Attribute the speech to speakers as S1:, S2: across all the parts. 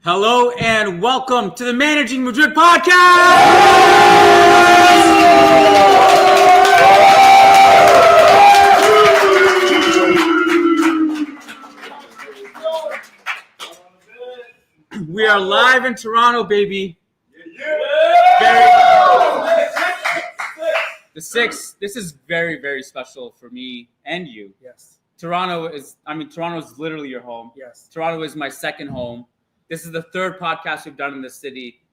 S1: Hello and welcome to the Managing Madrid Podcast! We are live in Toronto, baby. The 6th. This is very, very special for me and you.
S2: Yes.
S1: Toronto is literally your home.
S2: Yes.
S1: Toronto is my second home. This is the third podcast we've done in the city.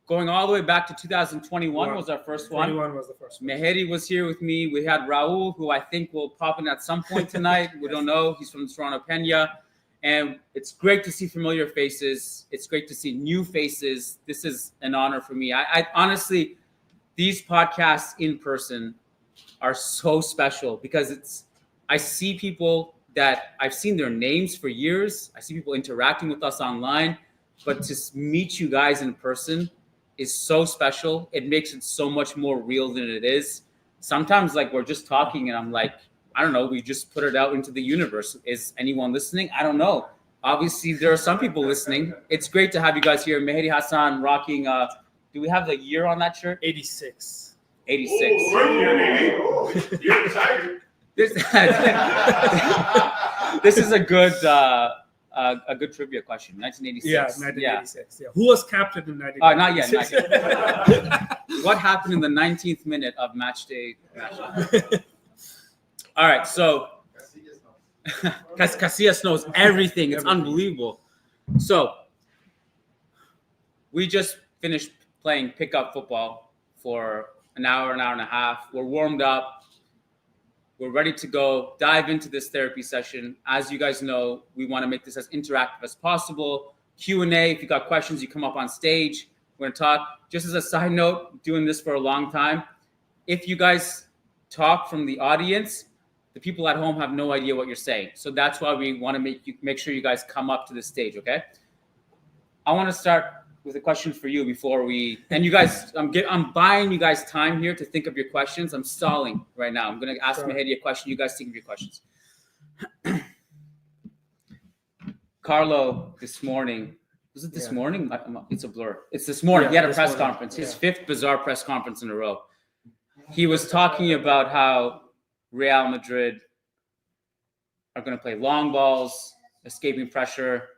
S1: Going all the way back to 2021 was our first one.
S2: 21 was the first one.
S1: Mehedi was here with me. We had Raul, who I think will pop in at some point tonight. We don't know. He's from Toronto, Kenya. And it's great to see familiar faces. It's great to see new faces. This is an honor for me. I honestly, these podcasts in person are so special because I see people that I've seen their names for years. I see people interacting with us online, but to meet you guys in person is so special. It makes it so much more real than it is. Sometimes we're just talking and I'm like, I don't know, we just put it out into the universe. Is anyone listening? I don't know. Obviously, there are some people listening. It's great to have you guys here. Mehedi, Hassan rocking, do we have the year on that shirt?
S2: 86.
S1: 86.
S3: You're excited.
S1: This is a good trivia question. 1986.
S2: Yeah, 1986. Yeah. Who was captain in 1986?
S1: Not yet. What happened in the 19th minute of match day? All right, so Casillas knows everything. It's unbelievable. So we just finished playing pickup football for an hour and a half. We're warmed up. We're ready to go dive into this therapy session. As you guys know, we want to make this as interactive as possible. Q&A, if you got questions, you come up on stage. We're going to talk. Just as a side note, doing this for a long time, if you guys talk from the audience, the people at home have no idea what you're saying. So that's why we want to make sure you guys come up to the stage, okay? I want to start with a question for you before and you guys, I'm buying you guys time here to think of your questions. I'm stalling right now. I'm going to ask Mehedi a question. You guys think of your questions. Carlo, this morning, was it this morning? It's a blur. It's this morning. He had a press conference, his fifth bizarre press conference in a row. He was talking about how Real Madrid are going to play long balls, escaping pressure.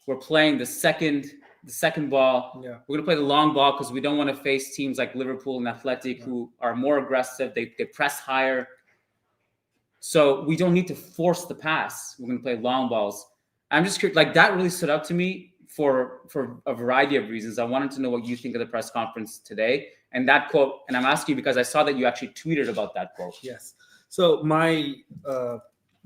S1: We're playing the second ball.
S2: Yeah.
S1: We're going to play the long ball because we don't want to face teams like Liverpool and Athletic who are more aggressive. They press higher. So we don't need to force the pass. We're going to play long balls. I'm just curious, that really stood out to me for a variety of reasons. I wanted to know what you think of the press conference today. And that quote, and I'm asking you because I saw that you actually tweeted about that quote.
S2: Yes. So my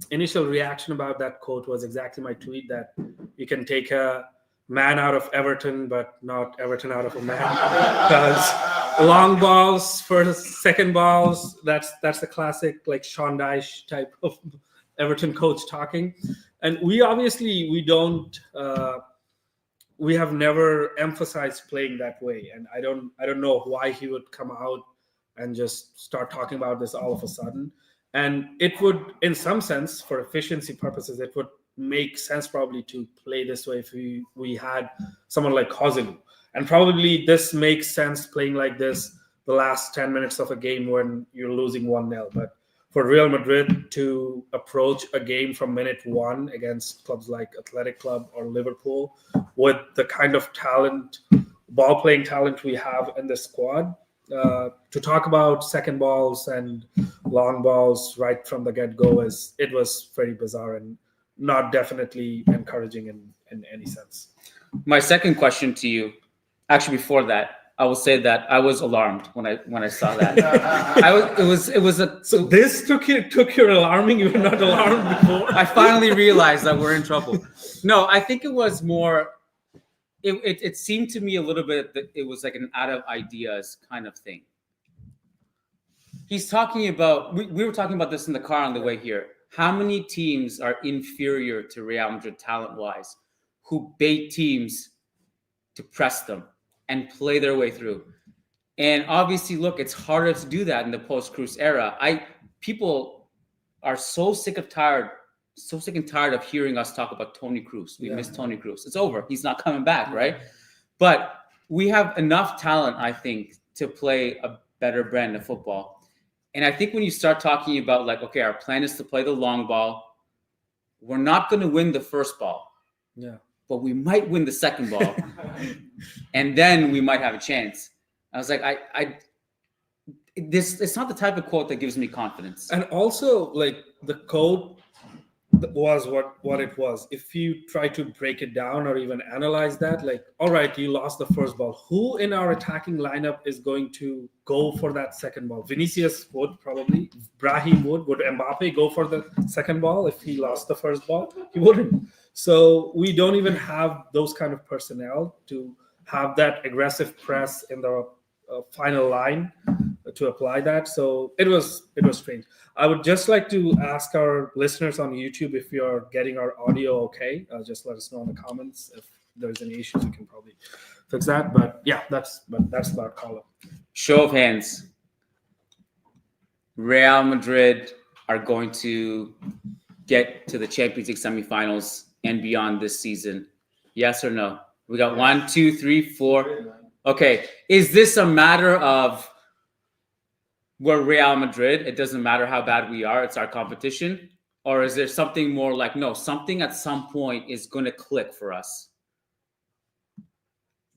S2: initial reaction about that quote was exactly my tweet that you can take a man out of Everton, but not Everton out of a man. Because long balls, first, second balls, that's the classic Sean Dyche type of Everton coach talking. And we have never emphasized playing that way. And I don't know why he would come out and just start talking about this all of a sudden. And it would, in some sense, for efficiency purposes, it would make sense probably to play this way if we had someone like Joselu. And probably this makes sense playing like this the last 10 minutes of a game when you're losing 1-0. But for Real Madrid to approach a game from minute 1 against clubs like Athletic Club or Liverpool with the kind of talent, ball-playing talent we have in the squad, to talk about second balls and long balls right from the get-go, it was very bizarre and not definitely encouraging in any sense.
S1: My second question to you, actually before that, I will say that I was alarmed when I saw that.
S2: So this took your alarming. You were not alarmed before.
S1: I finally realized that we're in trouble. No, I think it was more. It seemed to me a little bit that it was like an out of ideas kind of thing. He's talking about. We were talking about this in the car on the way here. How many teams are inferior to Real Madrid talent-wise, who bait teams to press them and play their way through? And obviously, look, it's harder to do that in the post-Cruz era. People are so sick so sick and tired of hearing us talk about Toni Kroos. We miss Toni Kroos. It's over. He's not coming back, right? But we have enough talent, I think, to play a better brand of football. And I think when you start talking about like, okay, our plan is to play the long ball. We're not going to win the first ball.
S2: Yeah.
S1: But we might win the second ball. And then we might have a chance. I was like, it's not the type of quote that gives me confidence.
S2: And also, like, the quote was what it was. If you try to break it down or even analyze that, like, all right, you lost the first ball. Who in our attacking lineup is going to go for that second ball? Vinicius would probably. Brahim would. Would Mbappe go for the second ball if he lost the first ball? He wouldn't. So we don't even have those kind of personnel to have that aggressive press in the final line to apply that. So it was strange. I would just like to ask our listeners on YouTube if you're getting our audio okay. Just let us know in the comments. If there's any issues, we can probably fix that. But yeah, that's about Carlo.
S1: Show of hands. Real Madrid are going to get to the Champions League semifinals and beyond this season. Yes or no? We got 1, 2, 3, 4. Okay. Is this a matter of we're Real Madrid, it doesn't matter how bad we are, it's our competition? Or is there something more like, no, something at some point is going to click for us?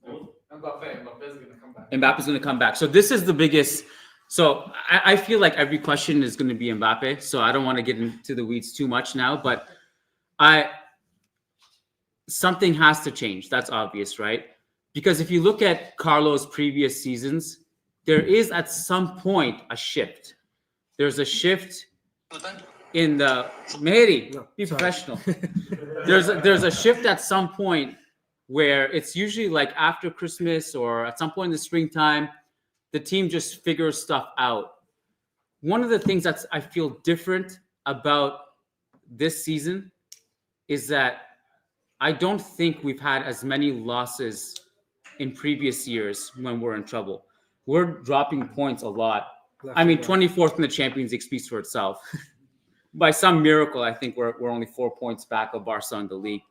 S4: Mbappe's going to come back.
S1: Mbappe's going to come back. So this is the biggest. So I feel like every question is going to be Mbappe. So I don't want to get into the weeds too much now, but something has to change. That's obvious, right? Because if you look at Carlo's previous seasons, there is at some point a shift. There's a shift in the Mehedi. Be professional. There's a shift at some point where it's usually like after Christmas or at some point in the springtime, the team just figures stuff out. One of the things that I feel different about this season is that I don't think we've had as many losses in previous years when we're in trouble. We're dropping points a lot. I mean, 24th in the Champions League speaks for itself. By some miracle, I think we're only 4 points back of Barca in the league.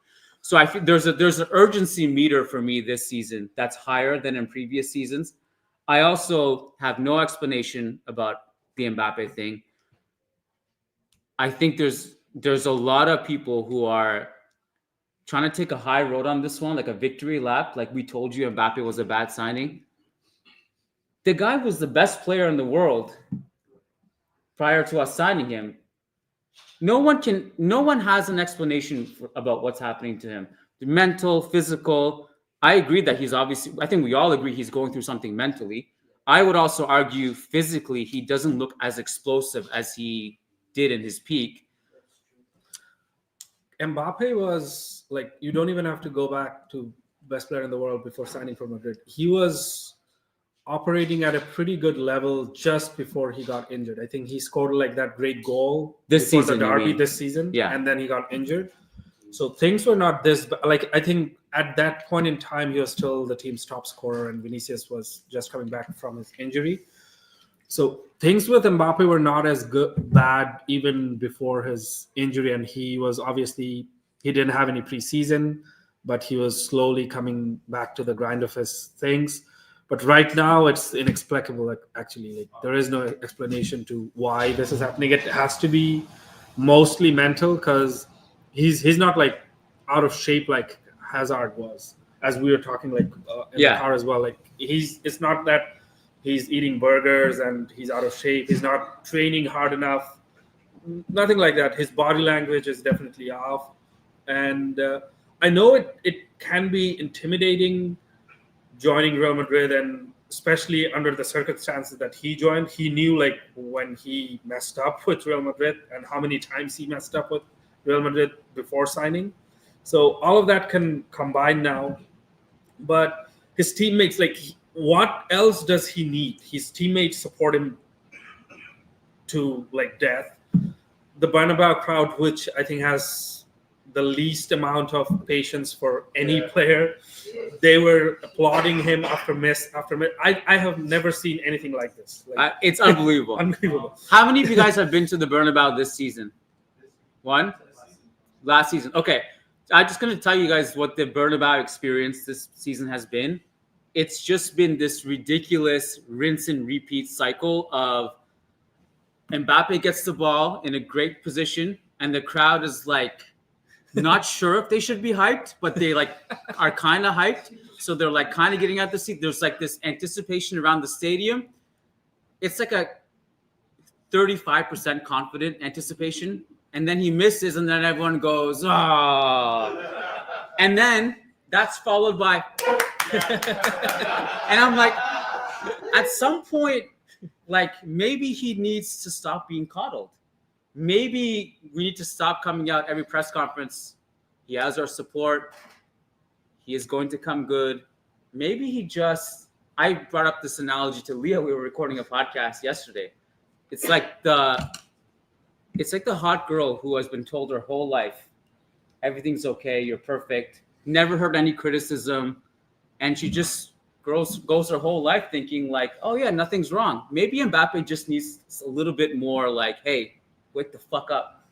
S1: So I feel there's an urgency meter for me this season that's higher than in previous seasons. I also have no explanation about the Mbappe thing. I think there's a lot of people who are trying to take a high road on this one, like a victory lap. Like we told you, Mbappe was a bad signing. The guy was the best player in the world prior to us signing him. No one has an explanation about what's happening to him. The mental, physical. I agree that I think we all agree he's going through something mentally. I would also argue physically, he doesn't look as explosive as he did in his peak.
S2: Mbappe was like, you don't even have to go back to best player in the world before signing for Madrid. He was operating at a pretty good level just before he got injured. I think he scored like that great goal
S1: this season,
S2: the derby this season.
S1: Yeah.
S2: And then he got injured. So things were not this, like, I think at that point in time, he was still the team's top scorer and Vinicius was just coming back from his injury. So things with Mbappe were not as bad even before his injury. And he didn't have any preseason, but he was slowly coming back to the grind of his things. But right now it's inexplicable. Like, actually, like, there is no explanation to why this is happening. It has to be mostly mental because he's not like out of shape like Hazard was, as we were talking like in the car as well. Like it's not that he's eating burgers and he's out of shape. He's not training hard enough. Nothing like that. His body language is definitely off. And I know it can be intimidating joining Real Madrid, and especially under the circumstances that he joined. He knew like when he messed up with Real Madrid and how many times he messed up with Real Madrid before signing. So all of that can combine now. But his teammates, like, what else does he need? His teammates support him to like death. The Bernabeu crowd, which I think has the least amount of patience for any player, they were applauding him after miss. I have never seen anything like this. Like,
S1: it's unbelievable.
S2: Unbelievable.
S1: How many of you guys have been to the Bernabeu this season? One? last season. Okay, I'm just gonna tell you guys what the Bernabeu experience this season has been. It's just been this ridiculous rinse and repeat cycle of Mbappe gets the ball in a great position, and the crowd is like not sure if they should be hyped, but they like are kind of hyped. So they're like kind of getting out the seat. There's like this anticipation around the stadium. It's like a 35% confident anticipation, and then he misses, and then everyone goes, "Oh!" And then that's followed by, and I'm like, at some point, like maybe he needs to stop being coddled. Maybe we need to stop coming out every press conference. He has our support. He is going to come good. Maybe he just. I brought up this analogy to Leah. We were recording a podcast yesterday. It's like the hot girl who has been told her whole life, everything's okay, you're perfect, never heard any criticism, and she just goes her whole life thinking like, oh yeah, nothing's wrong. Maybe Mbappe just needs a little bit more like, hey, wake the fuck up.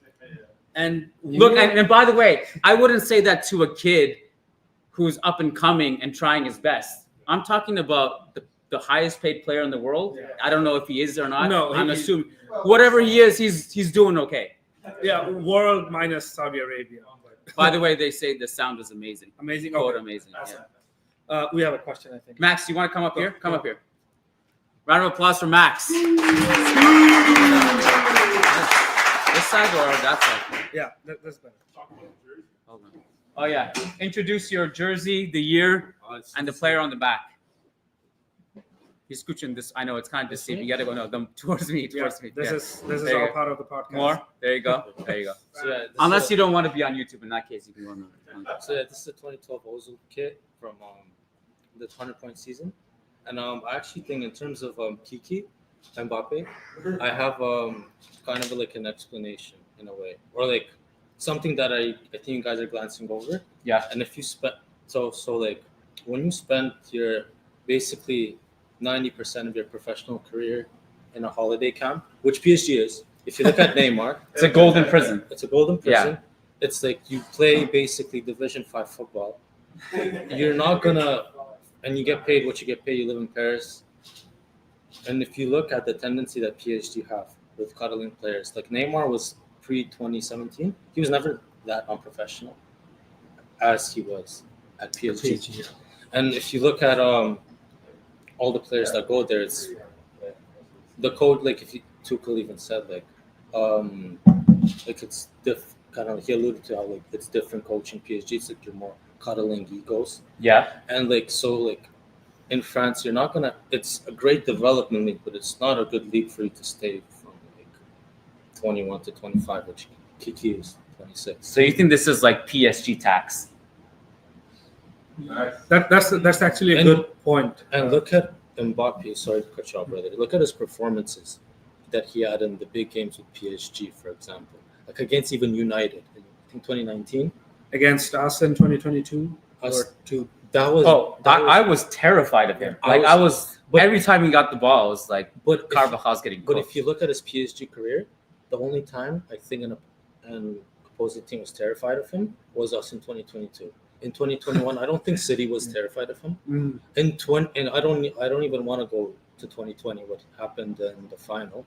S1: And look, and by the way, I wouldn't say that to a kid who's up and coming and trying his best. I'm talking about the highest paid player in the world. Yeah. I don't know if he is or not. No, I'm assuming whatever he is, he's doing okay.
S2: Yeah, world minus Saudi Arabia.
S1: By the way, they say the sound is amazing.
S2: Amazing.
S1: Quote,
S2: okay.
S1: Amazing.
S2: Yeah. We have a question, I think.
S1: Max, you want to come up here? Come up here. Round of applause for Max. This side or that side?
S2: Yeah, that's better.
S1: Hold on. Oh yeah. Introduce your jersey, the year, and the player on the back. He's scooching this. I know it's kind of deceiving. You got to go towards me.
S2: This is all part of the podcast.
S1: More. There you go. So, yeah, unless you don't want to be on YouTube, in that case, you can go on.
S5: So yeah, this is a 2012 Ozil kit from the 100-point season, and I actually think in terms of Kiki Mbappe, I have kind of like an explanation in a way, or like something that I think you guys are glancing over.
S1: Yeah.
S5: And if you spend so like when you spend your basically 90% of your professional career in a holiday camp, which PSG is. If you look at Neymar,
S1: it's a golden prison.
S5: It's a golden prison.
S1: Yeah.
S5: It's like you play basically Division 5 football. You're not gonna, and you get paid what you get paid. You live in Paris, and if you look at the tendency that PSG have with coddling players, like Neymar was pre-2017, he was never that unprofessional as he was at PSG. And if you look at all the players that go there, it's the code. Like if Tuchel even said, like it's kind of he alluded to how like it's different coaching PSG. It's like you're more cuddling egos.
S1: Yeah.
S5: And like so like in France, you're not gonna. It's a great development league, but it's not a good league for you to stay from like 21 to 25, which Kiki is 26.
S1: So you think this is like PSG tax?
S2: That's actually a good point.
S5: And look at Mbappe. Sorry to cut you off, brother. Look at his performances that he had in the big games with PSG, for example, like against even United in I think 2019,
S2: against us in 2022.
S1: I was terrified of him. Every time he got the ball, I was like, but Carvajal's getting cooked.
S5: But if you look at his PSG career, the only time I think an opposing team was terrified of him was us in 2022. In 2021, I don't think City was terrified of him. And I don't even want to go to 2020. What happened in the final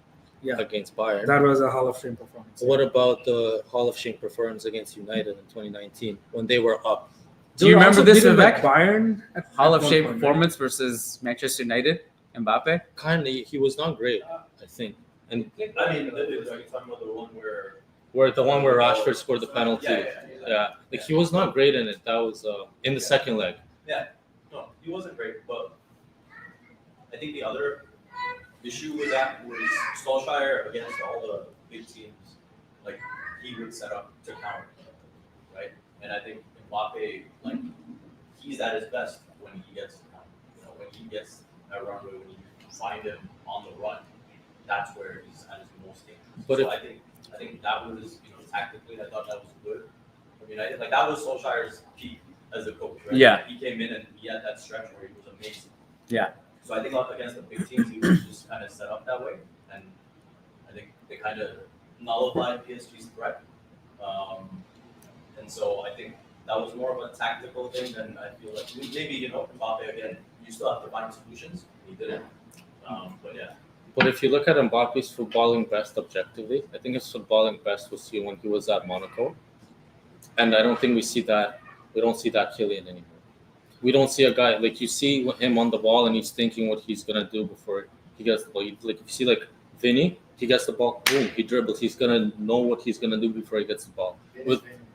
S5: against Bayern?
S2: That was a Hall of Shame performance.
S5: What about the Hall of Shame performance against United in 2019 when they were up?
S1: Do you remember this, Vivek?
S2: Bayern
S1: Hall of Shame performance versus Manchester United, Mbappe?
S5: Kindly, he was not great, I think. And
S3: I mean, are you talking about the one
S5: where Rashford scored the penalty? Yeah, like he was not great in it. That was in the second leg.
S3: Yeah, no, he wasn't great. But I think the other issue with that was Solskjaer against all the big teams. Like he would set up to counter, right? And I think Mbappe, like he's at his best when he gets, when he gets a runway, when you find him on the run, that's where he's at his most dangerous.
S5: But
S3: I think that was, tactically, I thought that was good. I mean, like that was Solskjaer's peak as a coach, right?
S1: Yeah.
S3: He came in and he had that stretch where he was amazing.
S1: Yeah.
S3: So I think against the big teams, he was just kind of set up that way, and I think they kind of nullified PSG's threat. And so I think that was more of a tactical thing than I feel like maybe, Mbappe again, you still have to find solutions. He didn't. But yeah.
S5: But if you look at Mbappe's footballing best objectively, I think his footballing best was seen when he was at Monaco. And I don't think we see that. We don't see that Kylian anymore. We don't see a guy like you see him on the ball and he's thinking what he's gonna do before he gets the ball. Like if you see like Vinny, he gets the ball, boom, he dribbles. He's gonna know what he's gonna do before he gets the ball.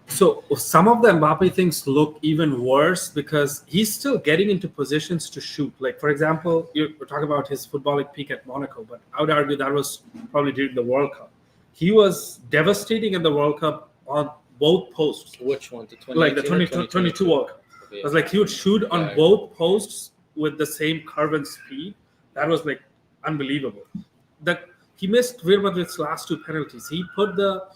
S2: So some of the Mbappe things look even worse because he's still getting into positions to shoot. Like, for example, we're talking about his footballing peak at Monaco, but I would argue that was probably during the World Cup. He was devastating in the World Cup on both posts.
S5: Which one? The
S2: 22 World Cup.
S5: Okay.
S2: It was like he would shoot on both posts with the same curve and speed. That was like unbelievable. He missed Real Madrid's last two penalties. He put the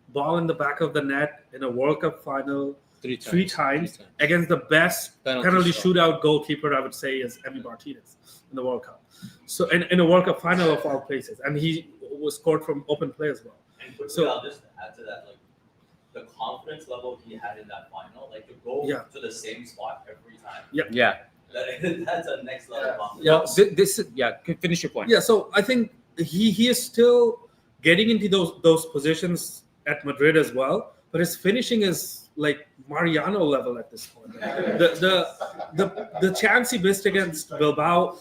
S2: ball in the back of the net in a World Cup final three times against the best penalty shootout goalkeeper, I would say, is Emi Martinez in the World Cup. So in a World Cup final of all places, and he was scored from open play as well.
S3: And quickly, I'll just add to that, like the confidence level he had in that final, like to go to the same spot every time.
S1: Yeah.
S3: That's a next level confidence.
S1: Finish your point.
S2: Yeah, so I think he is still getting into those positions at Madrid as well, but his finishing is like Mariano level at this point. The chance he missed against Bilbao,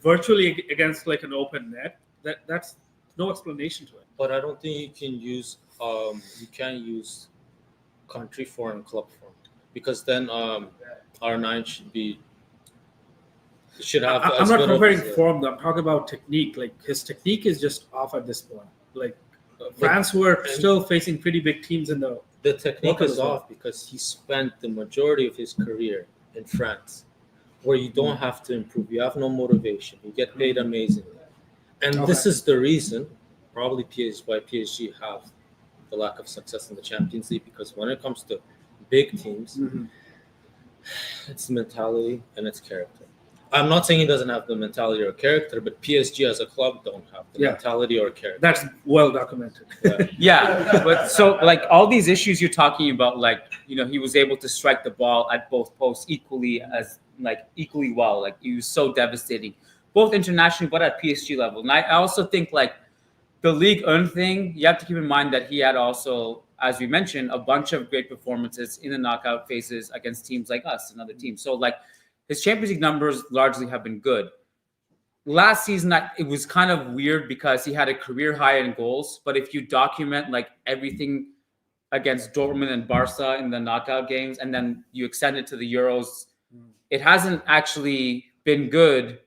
S2: virtually against like an open net, that's no explanation to it.
S5: But I don't think you can't use country form, club form, because then R9 should have.
S2: I'm not comparing form. I'm talking about technique. Like his technique is just off at this point. Like France were still facing pretty big teams in the.
S5: The technique is off because he spent the majority of his career in France, where you don't have to improve. You have no motivation. You get paid amazingly, and this is the reason, probably why PSG have the lack of success in the Champions League, because when it comes to big teams, it's mentality and it's character. I'm not saying he doesn't have the mentality or character, but PSG as a club don't have the mentality or character.
S2: That's well documented.
S1: But so like all these issues you're talking about, like, he was able to strike the ball at both posts equally well. Like he was so devastating, both internationally, but at PSG level. And I also think like the Ligue 1 thing, you have to keep in mind that he had also, as we mentioned, a bunch of great performances in the knockout phases against teams like us and other teams. So like, his Champions League numbers largely have been good. Last season, it was kind of weird because he had a career high in goals. But if you document like everything against Dortmund and Barca in the knockout games, and then you extend it to the Euros, it hasn't actually been good.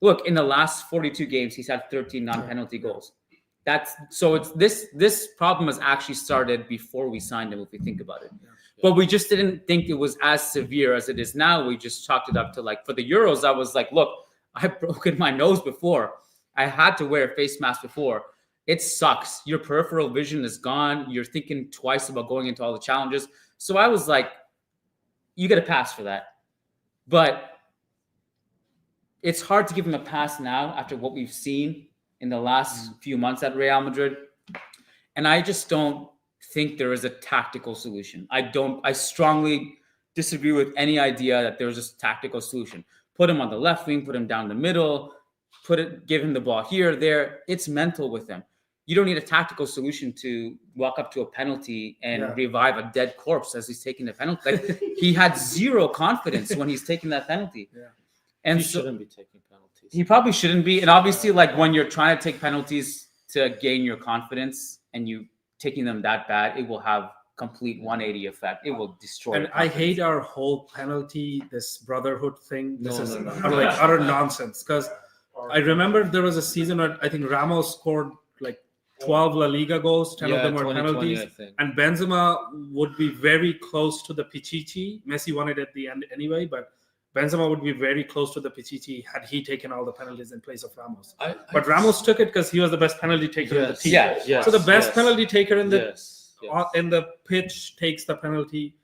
S1: Look, in the last 42 games, he's had 13 non-penalty goals. It's this problem has actually started before we signed him, if we think about it. But we just didn't think it was as severe as it is now. We just chalked it up to like, for the Euros, I was like, look, I've broken my nose before. I had to wear a face mask before. It sucks. Your peripheral vision is gone. You're thinking twice about going into all the challenges. So I was like, you get a pass for that. But it's hard to give him a pass now after what we've seen in the last few months at Real Madrid. And I just don't think there is a tactical solution. I strongly disagree with any idea that there's a tactical solution. Put him on the left wing, put him down the middle, give him the ball here, there. It's mental with him. You don't need a tactical solution to walk up to a penalty and revive a dead corpse as he's taking the penalty. Like, he had zero confidence when he's taking that penalty. Yeah. And
S5: he shouldn't be taking penalties.
S1: He probably shouldn't be. And obviously, like when you're trying to take penalties to gain your confidence and you taking them that bad, it will have complete 180 effect. It will destroy.
S2: And I hate our whole penalty, this brotherhood thing. This is like utter nonsense. Because I remember there was a season where I think Ramos scored like 12 La Liga goals, 10 of them were penalties. And Benzema would be very close to the Pichichi. Messi won it at the end anyway, but Benzema would be very close to the Pichichi had he taken all the penalties in place of Ramos. But Ramos took it because he was the best penalty taker in the team. So the best penalty taker in the pitch takes the penalty,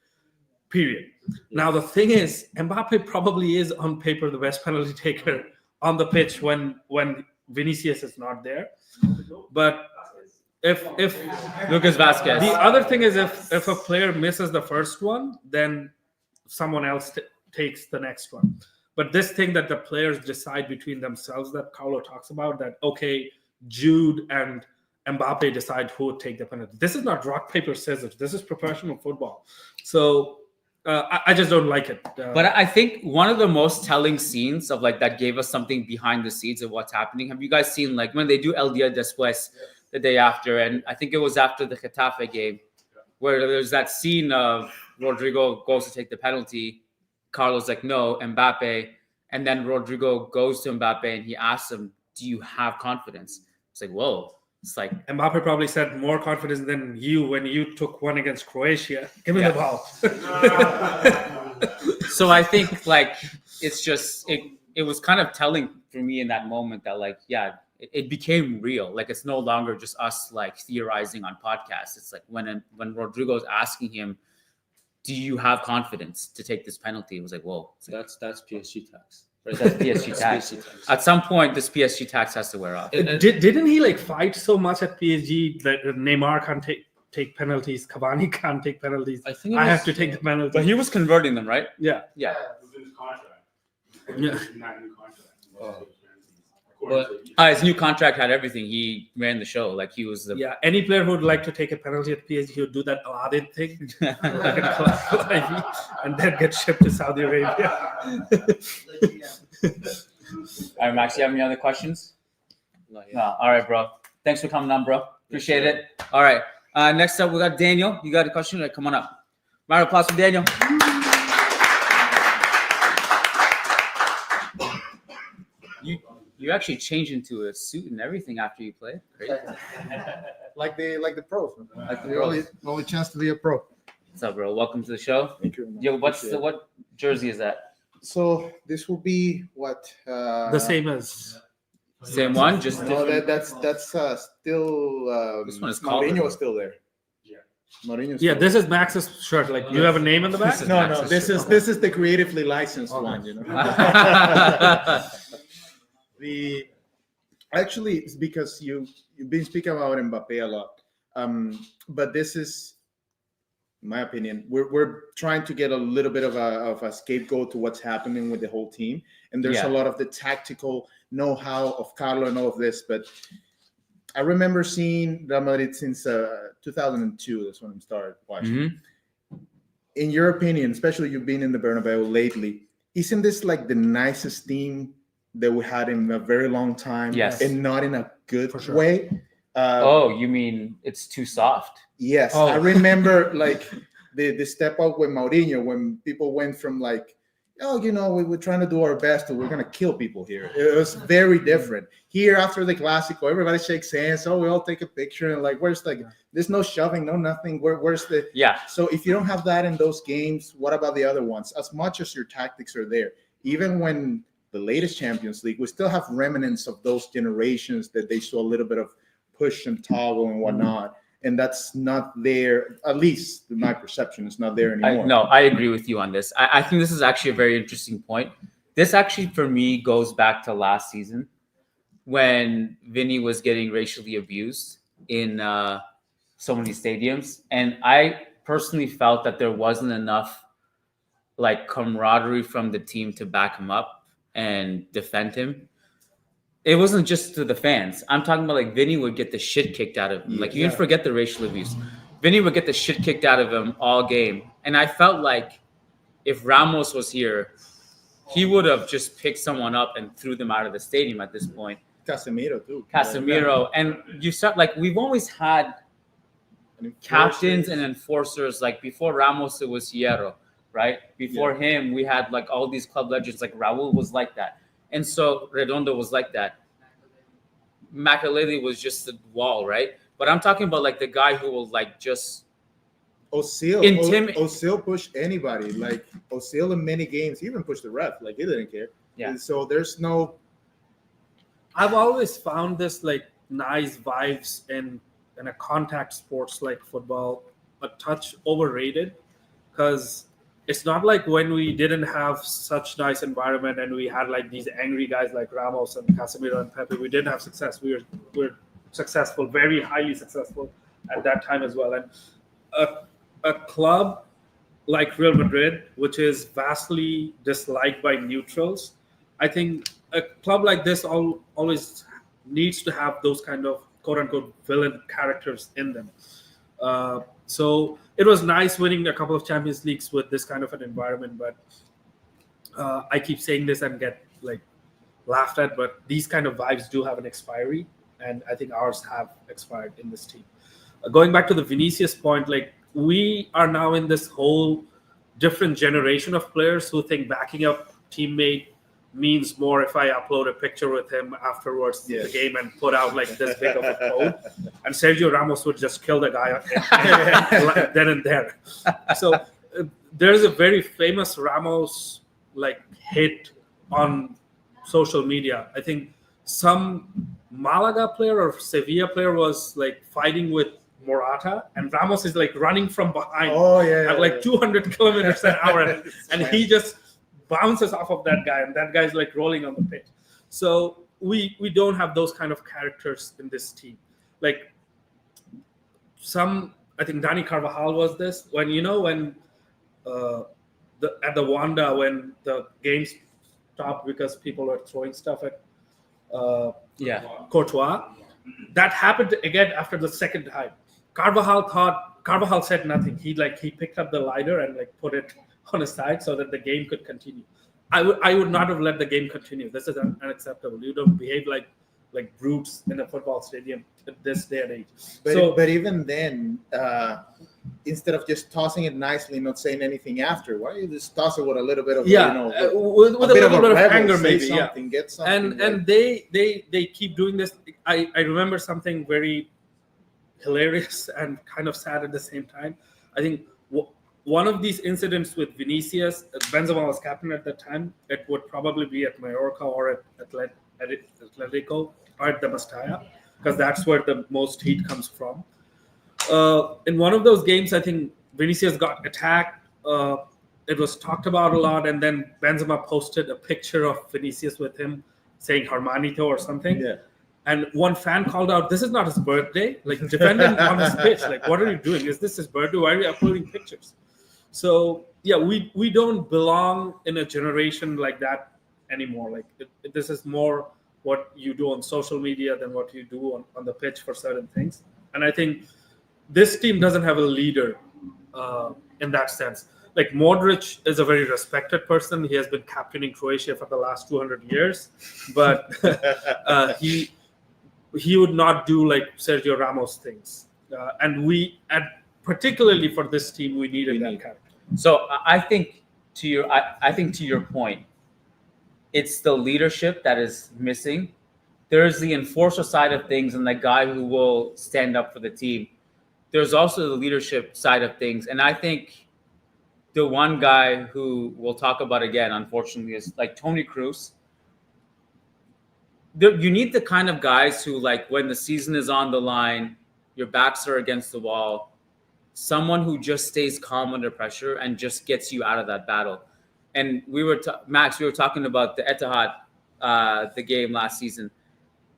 S2: period. Now the thing is, Mbappe probably is on paper the best penalty taker on the pitch when Vinicius is not there. But if
S1: Lucas Vasquez.
S2: the other thing is if a player misses the first one, then someone else takes the next one. But this thing that the players decide between themselves that Carlo talks about, that okay, Jude and Mbappe decide who would take the penalty. This is not rock paper scissors. This is professional football. So I just don't like it.
S1: But I think one of the most telling scenes of like that gave us something behind the scenes of what's happening. Have you guys seen like when they do El Dia Después the day after? And I think it was after the Getafe game where there's that scene of Rodrigo goes to take the penalty. Carlo's like, no, Mbappe. And then Rodrigo goes to Mbappe and he asks him, do you have confidence? It's like, whoa. It's like
S2: Mbappe probably said more confidence than you when you took one against Croatia. Give me the ball.
S1: So I think like it's just it was kind of telling for me in that moment that like, yeah, it became real. Like it's no longer just us like theorizing on podcasts. It's like when Rodrigo's asking him, do you have confidence to take this penalty? It was like, whoa.
S5: That's PSG tax.
S1: Right? That's PSG tax. At some point, this PSG tax has to wear off.
S2: Didn't he like fight so much at PSG that Neymar can't take penalties, Cavani can't take penalties? I have to take the penalty.
S1: But he was converting them, right?
S2: Yeah.
S1: Yeah.
S6: It was in his contract.
S2: Yeah.
S6: Not in the contract.
S5: But
S1: His new contract had everything. He ran the show. Like he was the
S2: Yeah, any player who would like to take a penalty at PSG, he would do that Aladdin thing, like a club IV, and then get shipped to Saudi Arabia.
S1: All right, Max, you have any other questions?
S5: not yet.
S1: No. All right, bro. Thanks for coming on, bro. Appreciate it. All right. Next up, we got Daniel. You got a question? Right, come on up. Round of applause for Daniel. You actually changed into a suit and everything after you played. Great.
S7: Like the pros.
S1: Like the
S7: The only chance to be a pro.
S1: What's up, bro? Welcome to the show.
S7: Thank you.
S1: Yo, what jersey is that?
S7: So this will be what
S2: The same as
S1: Same one, just
S7: No,
S1: different.
S7: that's still.
S1: This one is called-
S7: Mourinho is still there.
S6: Yeah.
S7: Mourinho's
S2: yeah.
S7: still
S2: This is Max's shirt. Like, do you have a name in the back?
S1: This is
S7: No,
S1: Max's
S7: this is the creatively licensed
S2: Oh,
S7: one.
S2: nice.
S7: You know. Actually, it's because you've been speaking about Mbappe a lot, but this is, in my opinion, we're trying to get a little bit of a scapegoat to what's happening with the whole team, and there's
S1: Yeah.
S7: a lot of the tactical know-how of Carlo and all of this. But I remember seeing Real Madrid since 2002. That's when I started watching.
S1: Mhm.
S7: In your opinion, especially you've been in the Bernabeu lately, isn't this like the nicest team that we had in a very long time?
S1: Yes.
S7: And not in a good
S2: For sure.
S7: way.
S1: Oh, you mean it's too soft?
S7: Yes.
S2: Oh.
S7: I remember like the step up with Mourinho when people went from like, oh, you know, we're trying to do our best and we're going to kill people here. It was very different. Here after the Clásico, everybody shakes hands. Oh, we all take a picture. And like, where's like, there's no shoving, no nothing. Where's the,
S1: Yeah.
S7: so if you don't have that in those games, what about the other ones? As much as your tactics are there, even when the latest Champions League, we still have remnants of those generations that they saw a little bit of push and toggle and whatnot. And that's not there, at least in my perception, it's not there anymore.
S1: No, I agree with you on this. I think this is actually a very interesting point. This actually, for me, goes back to last season when Vinny was getting racially abused in so many stadiums. And I personally felt that there wasn't enough like camaraderie from the team to back him up and defend him. It wasn't just to the fans. I'm talking about like Vinny would get the shit kicked out of him. Like you can forget the racial abuse. Vinny would get the shit kicked out of him all game. And I felt like if Ramos was here, he would have just picked someone up and threw them out of the stadium at this point.
S7: Casemiro too.
S1: Casemiro. And you start like we've always had captains and enforcers. Like before Ramos, it was Hierro, right? Before him, we had like all these club legends. Like Raul was like that. And so Redondo was like that. Makelele was just a wall, right? But I'm talking about like the guy who will like just
S7: Ozil pushed anybody. Like Ozil in many games, he even pushed the ref. Like he didn't care.
S1: Yeah.
S7: And so there's no.
S2: I've always found this like nice vibes in a contact sports like football a touch overrated, because it's not like when we didn't have such nice environment and we had like these angry guys like Ramos and Casemiro and Pepe, we didn't have success. We're successful, very highly successful at that time as well. And a club like Real Madrid, which is vastly disliked by neutrals, I think a club like this always needs to have those kind of quote-unquote villain characters in them. So it was nice winning a couple of Champions Leagues with this kind of an environment, but I keep saying this and get like laughed at, but these kind of vibes do have an expiry, and I think ours have expired in this team. Going back to the Vinicius point, like we are now in this whole different generation of players who think backing up teammate means more if I upload a picture with him afterwards the game and put out like this big of a quote. And Sergio Ramos would just kill the guy then and there. So there's a very famous Ramos like hit on social media. I think some Malaga player or Sevilla player was like fighting with Morata, and Ramos is like running from behind at like 200 kilometers an hour, and he just bounces off of that guy, and that guy's like rolling on the pitch. So we don't have those kind of characters in this team. Like I think Dani Carvajal was this when at the Wanda, when the games stopped because people were throwing stuff at Courtois. That happened again after the second time. Carvajal said nothing. He picked up the lighter and like put it on his side so that the game could continue. I would not have let the game continue. This is unacceptable. You don't behave like brutes in a football stadium at this day and age.
S7: But even then, instead of just tossing it nicely, not saying anything after, why don't you just toss it with a little bit of
S2: with a little bit of anger, maybe.
S7: Get something.
S2: And they keep doing this. I remember something very hilarious and kind of sad at the same time. I think one of these incidents with Vinicius, Benzema was captain at that time. It would probably be at Mallorca or at Atletico or at the Mestalla, because that's where the most heat comes from. In one of those games, I think Vinicius got attacked. It was talked about a lot, and then Benzema posted a picture of Vinicius with him saying Hermanito or something. Yeah. And one fan called out, "This is not his birthday. Like, defending on his pitch. Like, what are you doing? Is this his birthday? Why are you uploading pictures?" So, yeah, we don't belong in a generation like that anymore. Like, this is more what you do on social media than what you do on the pitch for certain things. And I think this team doesn't have a leader in that sense. Like, Modric is a very respected person. He has been captaining Croatia for the last 200 years. But he would not do like Sergio Ramos things. And particularly for this team, we needed that character.
S1: So I think to your point, it's the leadership that is missing. There's the enforcer side of things and the guy who will stand up for the team. There's also the leadership side of things. And I think the one guy who we'll talk about again, unfortunately, is like Toni Kroos. You need the kind of guys who, like, when the season is on the line, your backs are against the wall, someone who just stays calm under pressure and just gets you out of that battle. And Max, we were talking about the Etihad, the game last season.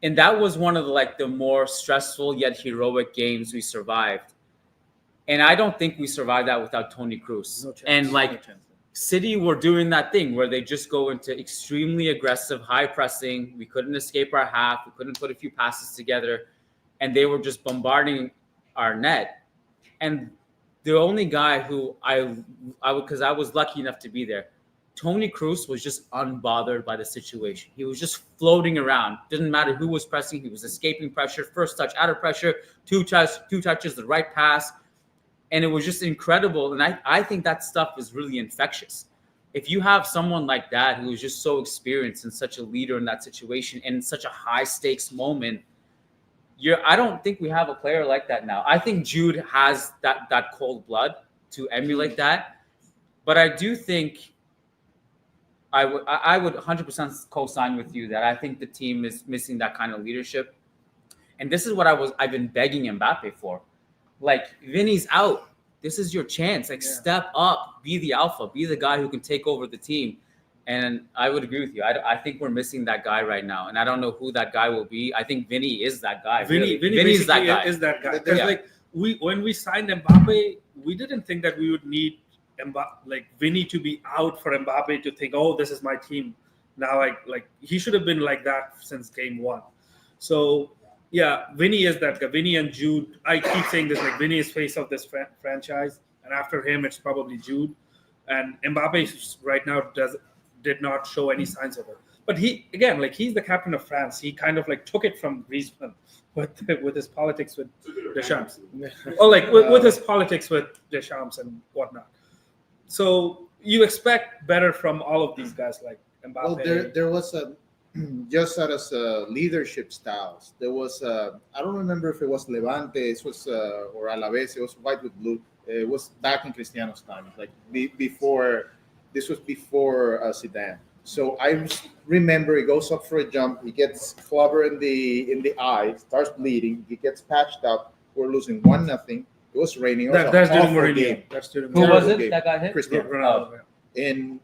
S1: And that was one of the more stressful yet heroic games we survived. And I don't think we survived that without Toni Kroos. No chance. And City were doing that thing where they just go into extremely aggressive, high pressing. We couldn't escape our half. We couldn't put a few passes together. And they were just bombarding our net. And the only guy who because I was lucky enough to be there, Toni Kroos was just unbothered by the situation. He was just floating around. Didn't matter who was pressing. He was escaping pressure. First touch, out of pressure. Two touches, the right pass. And it was just incredible. And I think that stuff is really infectious. If you have someone like that who is just so experienced and such a leader in that situation and in such a high stakes moment, I don't think we have a player like that now. I think Jude has that cold blood to emulate that. But I do think I would 100% co-sign with you that I think the team is missing that kind of leadership. And this is what I've been begging Mbappe for. Like, Vinny's out. This is your chance. Step up, be the alpha, be the guy who can take over the team. And I would agree with you. I think we're missing that guy right now, and I don't know who that guy will be. I think Vinny is that guy.
S2: Vinny
S1: Vinny's that
S2: basically
S1: guy.
S2: is that guy.
S7: Yeah.
S2: Because like when we signed Mbappe, we didn't think that we would need Vinny to be out for Mbappe to think, oh, this is my team. Now he should have been like that since game one. So yeah, Vinny is that guy. Vinny and Jude. I keep saying this, like Vinny is face of this franchise, and after him it's probably Jude. And Mbappe right now did not show any signs of it. But he again, like he's the captain of France. He kind of like took it from Griezmann with his politics with Deschamps, or like with his politics with Deschamps and whatnot. So you expect better from all of these guys, like Mbappe.
S7: Well, there was a just as leadership styles. There was I don't remember if it was Levante, it was or Alaves. It was white with blue. It was back in Cristiano's time, like before. This was before Zidane. So I remember he goes up for a jump. He gets clobber in the eye, starts bleeding. He gets patched up. We're losing 1-0. It was raining. It was
S2: That's
S7: an
S2: during
S7: awful
S2: Mourinho.
S7: game.
S2: That's during
S1: Who was
S2: Mourinho.
S1: it that got hit?
S7: Cristiano.
S2: Ronaldo.
S7: And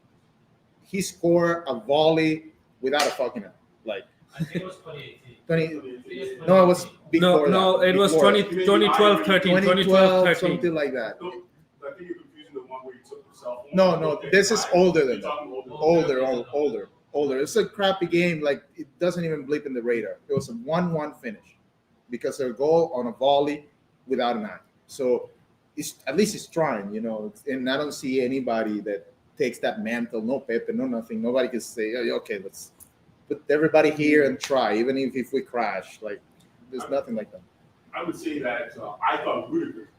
S7: he scored a volley without a fucking eye. Like
S4: I think it was 2018.
S7: 20. No, it was before.
S2: No,
S7: that.
S2: it was
S7: Before.
S2: 2012, 13,
S7: 2012,
S2: 13.
S7: something like that.
S6: I think you're confusing the one where you took the cell phone.
S7: No, this is older than
S6: You're
S7: that.
S6: talking
S7: Older. It's a crappy game. Like it doesn't even blip in the radar. It was a 1-1 finish because their goal on a volley without an eye. So at least he's trying, you know. And I don't see anybody that takes that mantle. No Pepe, no nothing. Nobody can say, oh, okay, let's put everybody here and try, even if we crash. Like there's nothing like that.
S6: I would say that I thought Rudiger.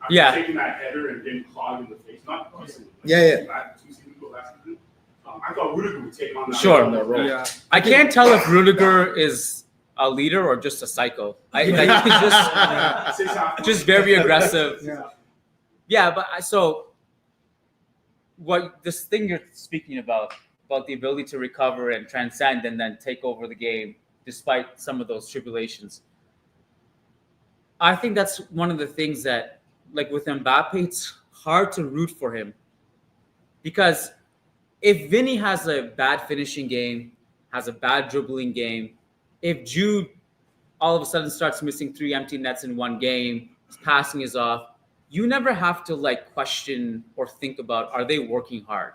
S1: Yeah.
S6: Taking that header and getting clogged in the face, not recently.
S7: Yeah.
S6: Last 2 seasons ago, last season. I thought Rudiger would take on that.
S1: Sure.
S7: On the road.
S2: Yeah.
S1: I can't tell if Rudiger is a leader or just a psycho. He's just very aggressive. Yeah, but so what this thing you're speaking about the ability to recover and transcend and then take over the game despite some of those tribulations. I think that's one of the things that, like with Mbappe, it's hard to root for him because if Vinny has a bad finishing game, has a bad dribbling game, if Jude all of a sudden starts missing 3 empty nets in one game, his passing is off, you never have to like question or think about, are they working hard?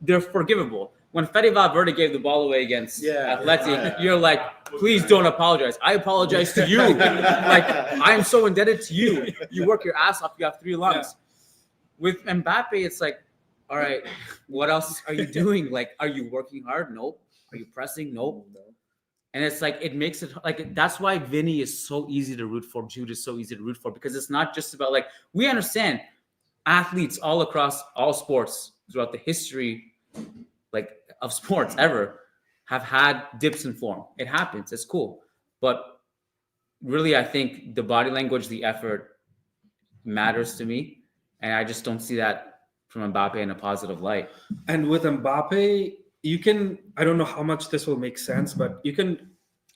S1: They're forgivable. When Fede Valverde gave the ball away against Atletico, you're like, please don't apologize. I apologize to you. Like, I'm so indebted to you. You work your ass off. You have 3 lungs. With Mbappe, it's like, all right, what else are you doing? Like, are you working hard? Nope. Are you pressing? Nope. And it's like, it makes it like, that's why Vinny is so easy to root for. Jude is so easy to root for because it's not just about like, we understand athletes all across all sports throughout the history, like of sports ever, have had dips in form. It happens. It's cool. But really, I think the body language, the effort matters to me. And I just don't see that from Mbappe in a positive light.
S2: And with Mbappe, you can, I don't know how much this will make sense, but you can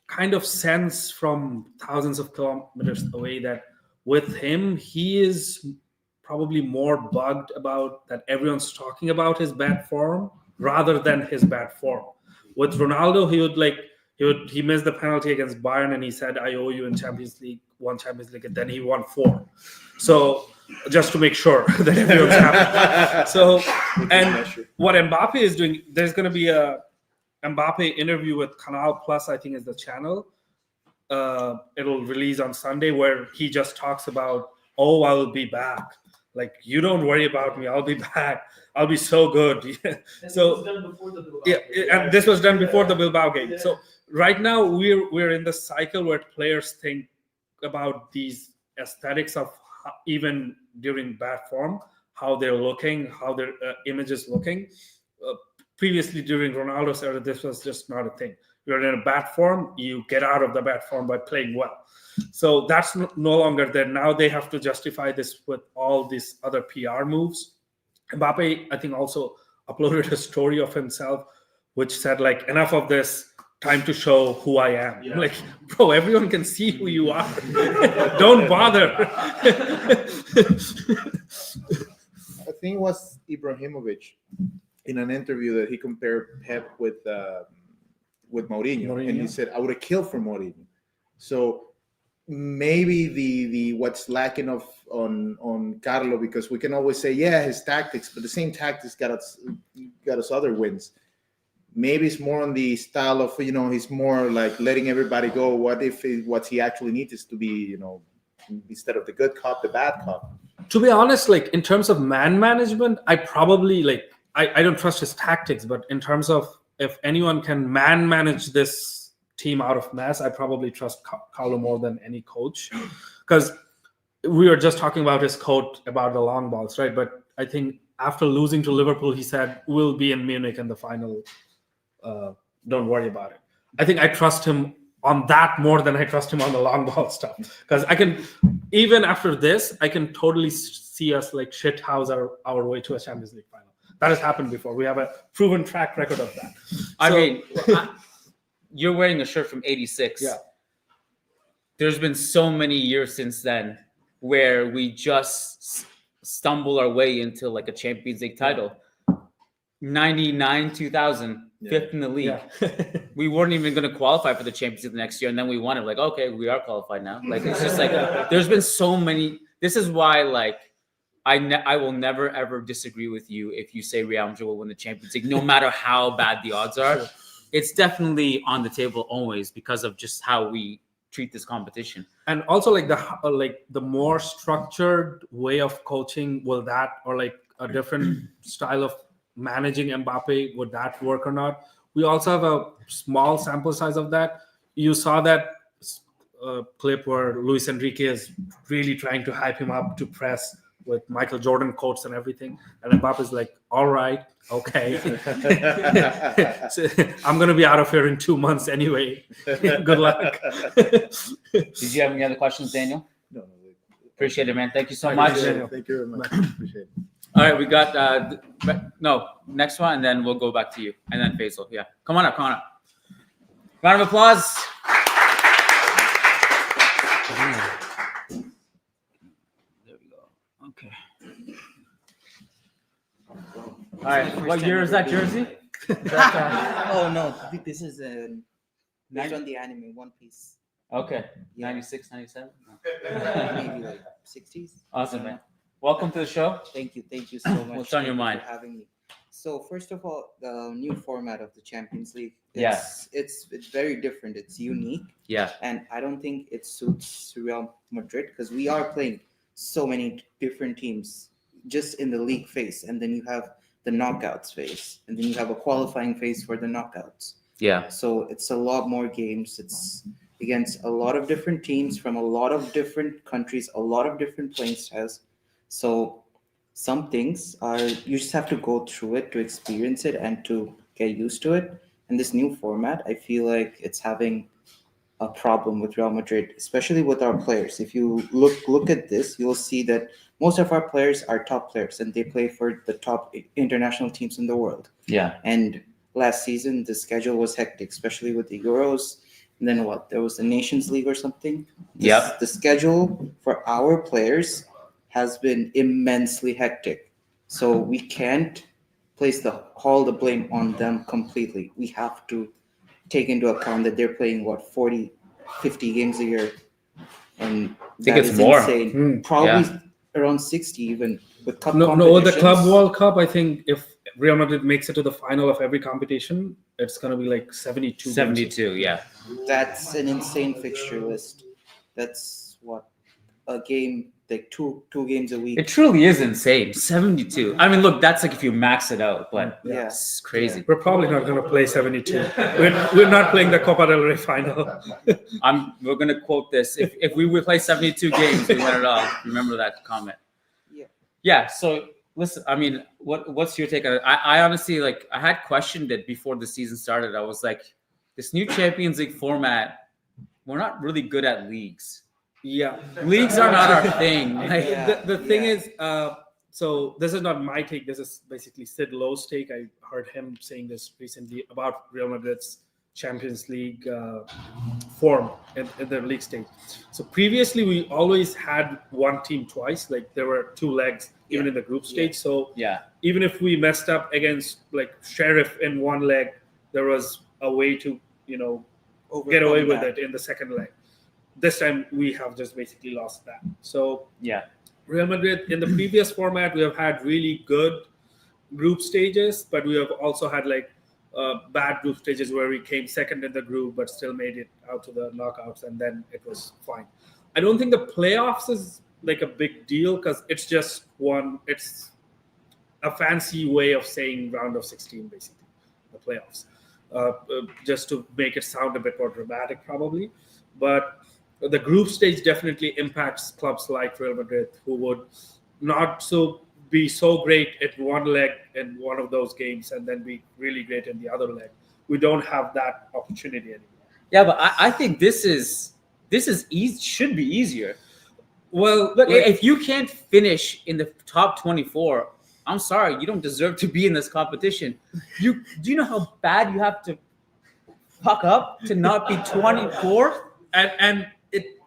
S2: kind of sense from thousands of kilometers away that with him, he is probably more bugged about that everyone's talking about his bad form rather than his bad form. With Ronaldo, he missed the penalty against Bayern and he said, I owe you in Champions League, one Champions League, and then he won 4. So just to make sure that everyone's happy. So, and what Mbappe is doing, there's going to be a Mbappe interview with Canal Plus, I think is the channel. It'll release on Sunday where he just talks about, oh, I'll be back. Like, you don't worry about me. I'll be back. I'll be so good. So, and this was done before the Bilbao game. So right now we're in the cycle where players think about these aesthetics of even during bad form, how they're looking, how their image is looking. Previously, during Ronaldo's era, this was just not a thing. You're in a bad form, you get out of the bad form by playing well. So that's no longer there. Now they have to justify this with all these other PR moves. Mbappe, I think, also uploaded a story of himself, which said, like, enough of this, time to show who I am. Yeah. Like, bro, everyone can see who you are. Don't bother.
S7: I think it was Ibrahimovic. in an interview that he compared Pep with Mourinho, and he said, "I would have killed for Mourinho." So maybe the what's lacking on Carlo, because we can always say, yeah, his tactics, but the same tactics got us other wins. Maybe it's more on the style of, he's more like letting everybody go. What he actually needs is to be, instead of the good cop, the bad cop.
S2: To be honest, like in terms of man management, I probably I don't trust his tactics, but in terms of if anyone can man manage this team out of mess, I probably trust Carlo more than any coach, because we were just talking about his quote about the long balls, right? But I think after losing to Liverpool, he said, "We'll be in Munich in the final. Don't worry about it." I think I trust him on that more than I trust him on the long ball stuff, because even after this, I can totally see us like shithouse our way to a Champions League final. That has happened before. We have a proven track record of that.
S1: I mean, you're wearing a shirt from '86.
S2: Yeah.
S1: There's been so many years since then where we just stumble our way into like a Champions League title. 99, 2000, fifth in the league.
S2: Yeah.
S1: We weren't even going to qualify for the Champions League the next year, and then we won it. Like, okay, we are qualified now. Like, it's just like there's been so many. This is why, like, I will never ever disagree with you if you say Real Madrid will win the Champions League, no matter how bad the odds are. Sure. It's definitely on the table always because of just how we treat this competition.
S2: And also, like the more structured way of coaching, will that, or like a different style of managing Mbappe, would that work or not? We also have a small sample size of that. You saw that clip where Luis Enrique is really trying to hype him up to press with Michael Jordan quotes and everything, and Mbappe is like, "All right, okay, so, I'm gonna be out of here in 2 months anyway. Good luck."
S1: Did you have any other questions, Daniel?
S7: No.
S1: Appreciate it, man. Thank you so much.
S7: Thank you very much. Appreciate it.
S1: All right, we got next one, and then we'll go back to you, and then Faisal. Yeah, come on up. Round of applause. There we go. Okay. All right, what year is that jersey?
S8: Oh no, this is based on the anime One Piece.
S1: Okay,
S8: Yeah.
S1: 96, 97?
S8: Maybe like 60s.
S1: Awesome, man. Welcome to the show.
S8: Thank you so much.
S1: What's on your
S8: Thank you
S1: mind?
S8: for having me. So first of all, the new format of the Champions League.
S1: Yeah.
S8: It's very different. It's unique,
S1: Yeah,
S8: and I don't think it suits Real Madrid because we are playing so many different teams just in the league phase, and then you have the knockouts phase, and then you have a qualifying phase for the knockouts.
S1: yeah,
S8: So it's a lot more games. It's against a lot of different teams from a lot of different countries, a lot of different playing styles. So some things are, you just have to go through it to experience it and to get used to it. And this new format, I feel like it's having a problem with Real Madrid, especially with our players. If you look at this, you'll see that most of our players are top players and they play for the top international teams in the world.
S1: yeah.
S8: And last season, the schedule was hectic, especially with the Euros. And then what? There was the Nations League or something.
S1: Yep.
S8: The schedule for our players has been immensely hectic. So we can't place all the blame on them completely. We have to take into account that they're playing 40, 50 games a year. And
S1: I think
S8: that
S1: it's
S8: is
S1: more.
S8: insane. Probably around 60 even with cup
S2: No, the
S8: competitions.
S2: Club World Cup, I think if Real Madrid makes it to the final of every competition, it's going to be like 72.
S1: 72, yeah.
S8: That's an insane fixture list. That's a game, like two games a week.
S1: It truly is insane. 72. I mean, look, that's like if you max it out, but
S8: Yeah.
S1: it's crazy.
S2: We're probably not going to play 72. We're not playing the Copa del Rey final.
S1: We're gonna quote this. If we would play 72 games, we win it all. Remember that comment.
S8: Yeah.
S1: Yeah. So listen, I mean, what's your take on it? I honestly, like, I had questioned it before the season started. I was like, this new Champions League format, we're not really good at leagues.
S2: Yeah.
S1: Leagues are not our thing. Like,
S8: Yeah.
S2: The thing is, so this is not my take. This is basically Sid Lowe's take. I heard him saying this recently about Real Madrid's Champions League form in the league stage. So previously, we always had one team twice. Like there were two legs even in the group stage. So
S1: Yeah.
S2: even if we messed up against like Sheriff in one leg, there was a way to get away with it in the second leg. This time we have just basically lost that. So
S1: Yeah.
S2: Real Madrid in the previous format, we have had really good group stages, but we have also had like bad group stages where we came second in the group but still made it out to the knockouts, and then it was fine. I don't think the playoffs is like a big deal because it's just it's a fancy way of saying round of 16, basically, the playoffs, just to make it sound a bit more dramatic probably. But the group stage definitely impacts clubs like Real Madrid, who would not be so great at one leg in one of those games and then be really great in the other leg. We don't have that opportunity anymore.
S1: Yeah, but I think this is easy. Should be easier.
S2: Well,
S1: Look, if you can't finish in the top 24, I'm sorry, you don't deserve to be in this competition. Do you know how bad you have to fuck up to not be 24th?
S2: And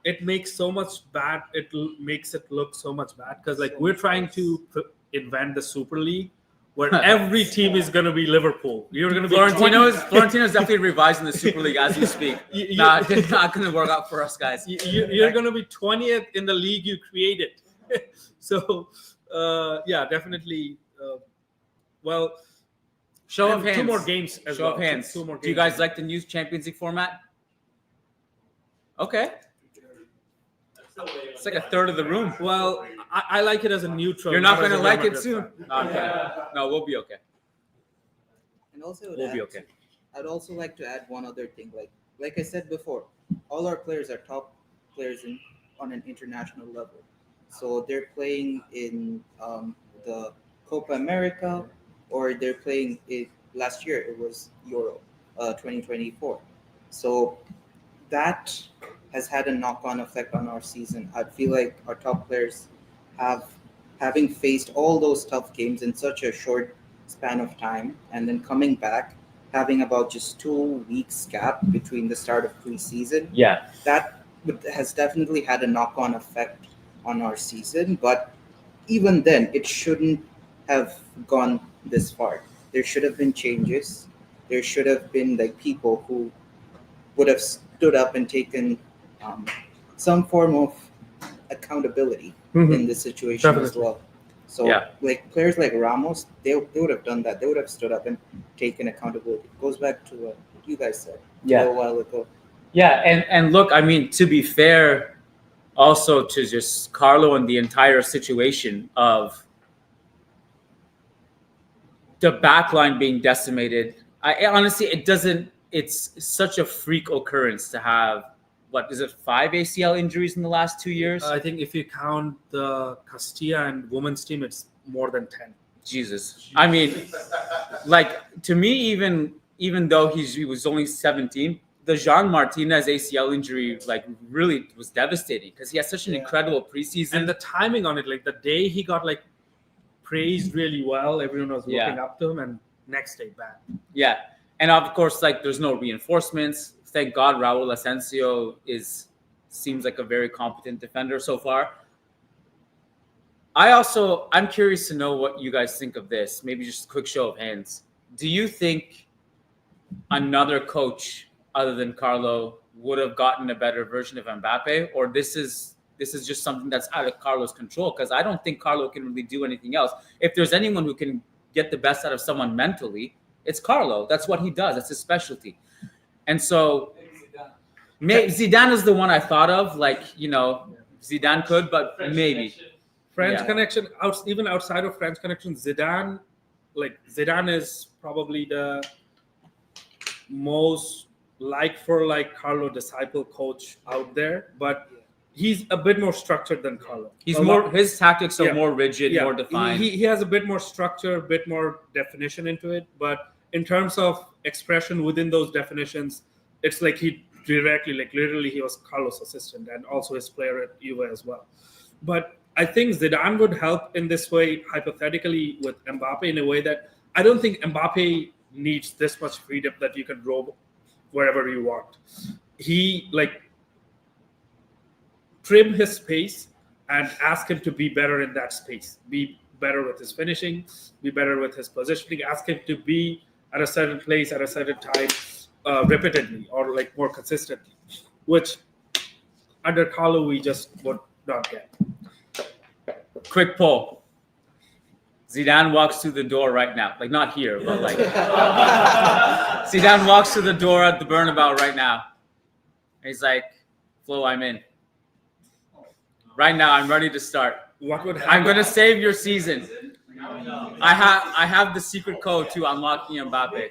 S2: it makes so much bad. It makes it look so much bad because like we're trying to invent the Super League where every team is going to be Liverpool. You're going to be
S1: Florentino's definitely revising the Super League as we speak. It's not going to work out for us, guys.
S2: You're going to be 20th in the league you created. So yeah, definitely. Well,
S1: Show of hands.
S2: 2 more games as
S1: Show
S2: well.
S1: of hands.
S2: 2 more games.
S1: Do you guys like the new Champions League format? Okay. It's like a third of the room.
S2: Well, I like it as a neutral.
S1: You're not going
S2: as
S1: to
S2: a Real
S1: like it
S2: Madrid
S1: soon.
S2: fan.
S1: Okay. No, we'll be okay.
S8: And also,
S1: We'll be okay.
S8: I'd also like to add one other thing. Like I said before, all our players are top players on an international level. So they're playing in the Copa America, or they're playing last year. It was Euro 2024. So that has had a knock-on effect on our season. I feel like our top players having faced all those tough games in such a short span of time, and then coming back, having about just 2 weeks gap between the start of preseason.
S1: Yeah.
S8: That has definitely had a knock-on effect on our season. But even then, it shouldn't have gone this far. There should have been changes. There should have been like people who would have stood up and taken some form of accountability in this situation as well. So like players like Ramos, they would have done that. They would have stood up and taken accountability. It goes back to what you guys said a little while ago.
S1: Yeah, and look, I mean, to be fair, also to just Carlo and the entire situation of the back line being decimated. I honestly, it's such a freak occurrence to have, what is it, 5 ACL injuries in the last 2 years?
S2: I think if you count the Castilla and women's team, it's more than 10.
S1: Jesus. I mean, like, to me, even though he was only 17, the Jean Martinez ACL injury, like, really was devastating because he had such an incredible preseason.
S2: And the timing on it, like the day he got like praised really well, everyone was looking up to him, and next day bad.
S1: Yeah. And of course, like, there's no reinforcements. Thank God Raul Asensio seems like a very competent defender so far. I'm curious to know what you guys think of this. Maybe just a quick show of hands. Do you think another coach other than Carlo would have gotten a better version of Mbappe, or this is just something that's out of Carlo's control? Because I don't think Carlo can really do anything else. If there's anyone who can get the best out of someone mentally, it's Carlo. That's what he does. That's his specialty. And so Zidane is the one I thought of. Like, Zidane could, but maybe.
S2: French connection, even outside of French connection, Zidane is probably the most like Carlo disciple coach out there, but he's a bit more structured than Carlo.
S1: His tactics are more rigid, more defined.
S2: He has a bit more structure, a bit more definition into it, but in terms of expression within those definitions, it's like he directly, like literally, he was Carlos' assistant and also his player at Juve as well. But I think Zidane would help in this way, hypothetically, with Mbappe in a way that I don't think Mbappe needs this much freedom that you can roam wherever you want. He trim his space and ask him to be better in that space, be better with his finishing, be better with his positioning, ask him to be at a certain place at a certain time repeatedly or more consistently, which under Carlo we just would not get.
S1: Quick poll. Zidane walks through the door right now. Not here, but Zidane walks through the door at the Bernabeu right now. He's like, Flo, I'm in. Right now, I'm ready to start.
S2: What would happen?
S1: I'm going to save your season. I have the secret code to unlocking Mbappe.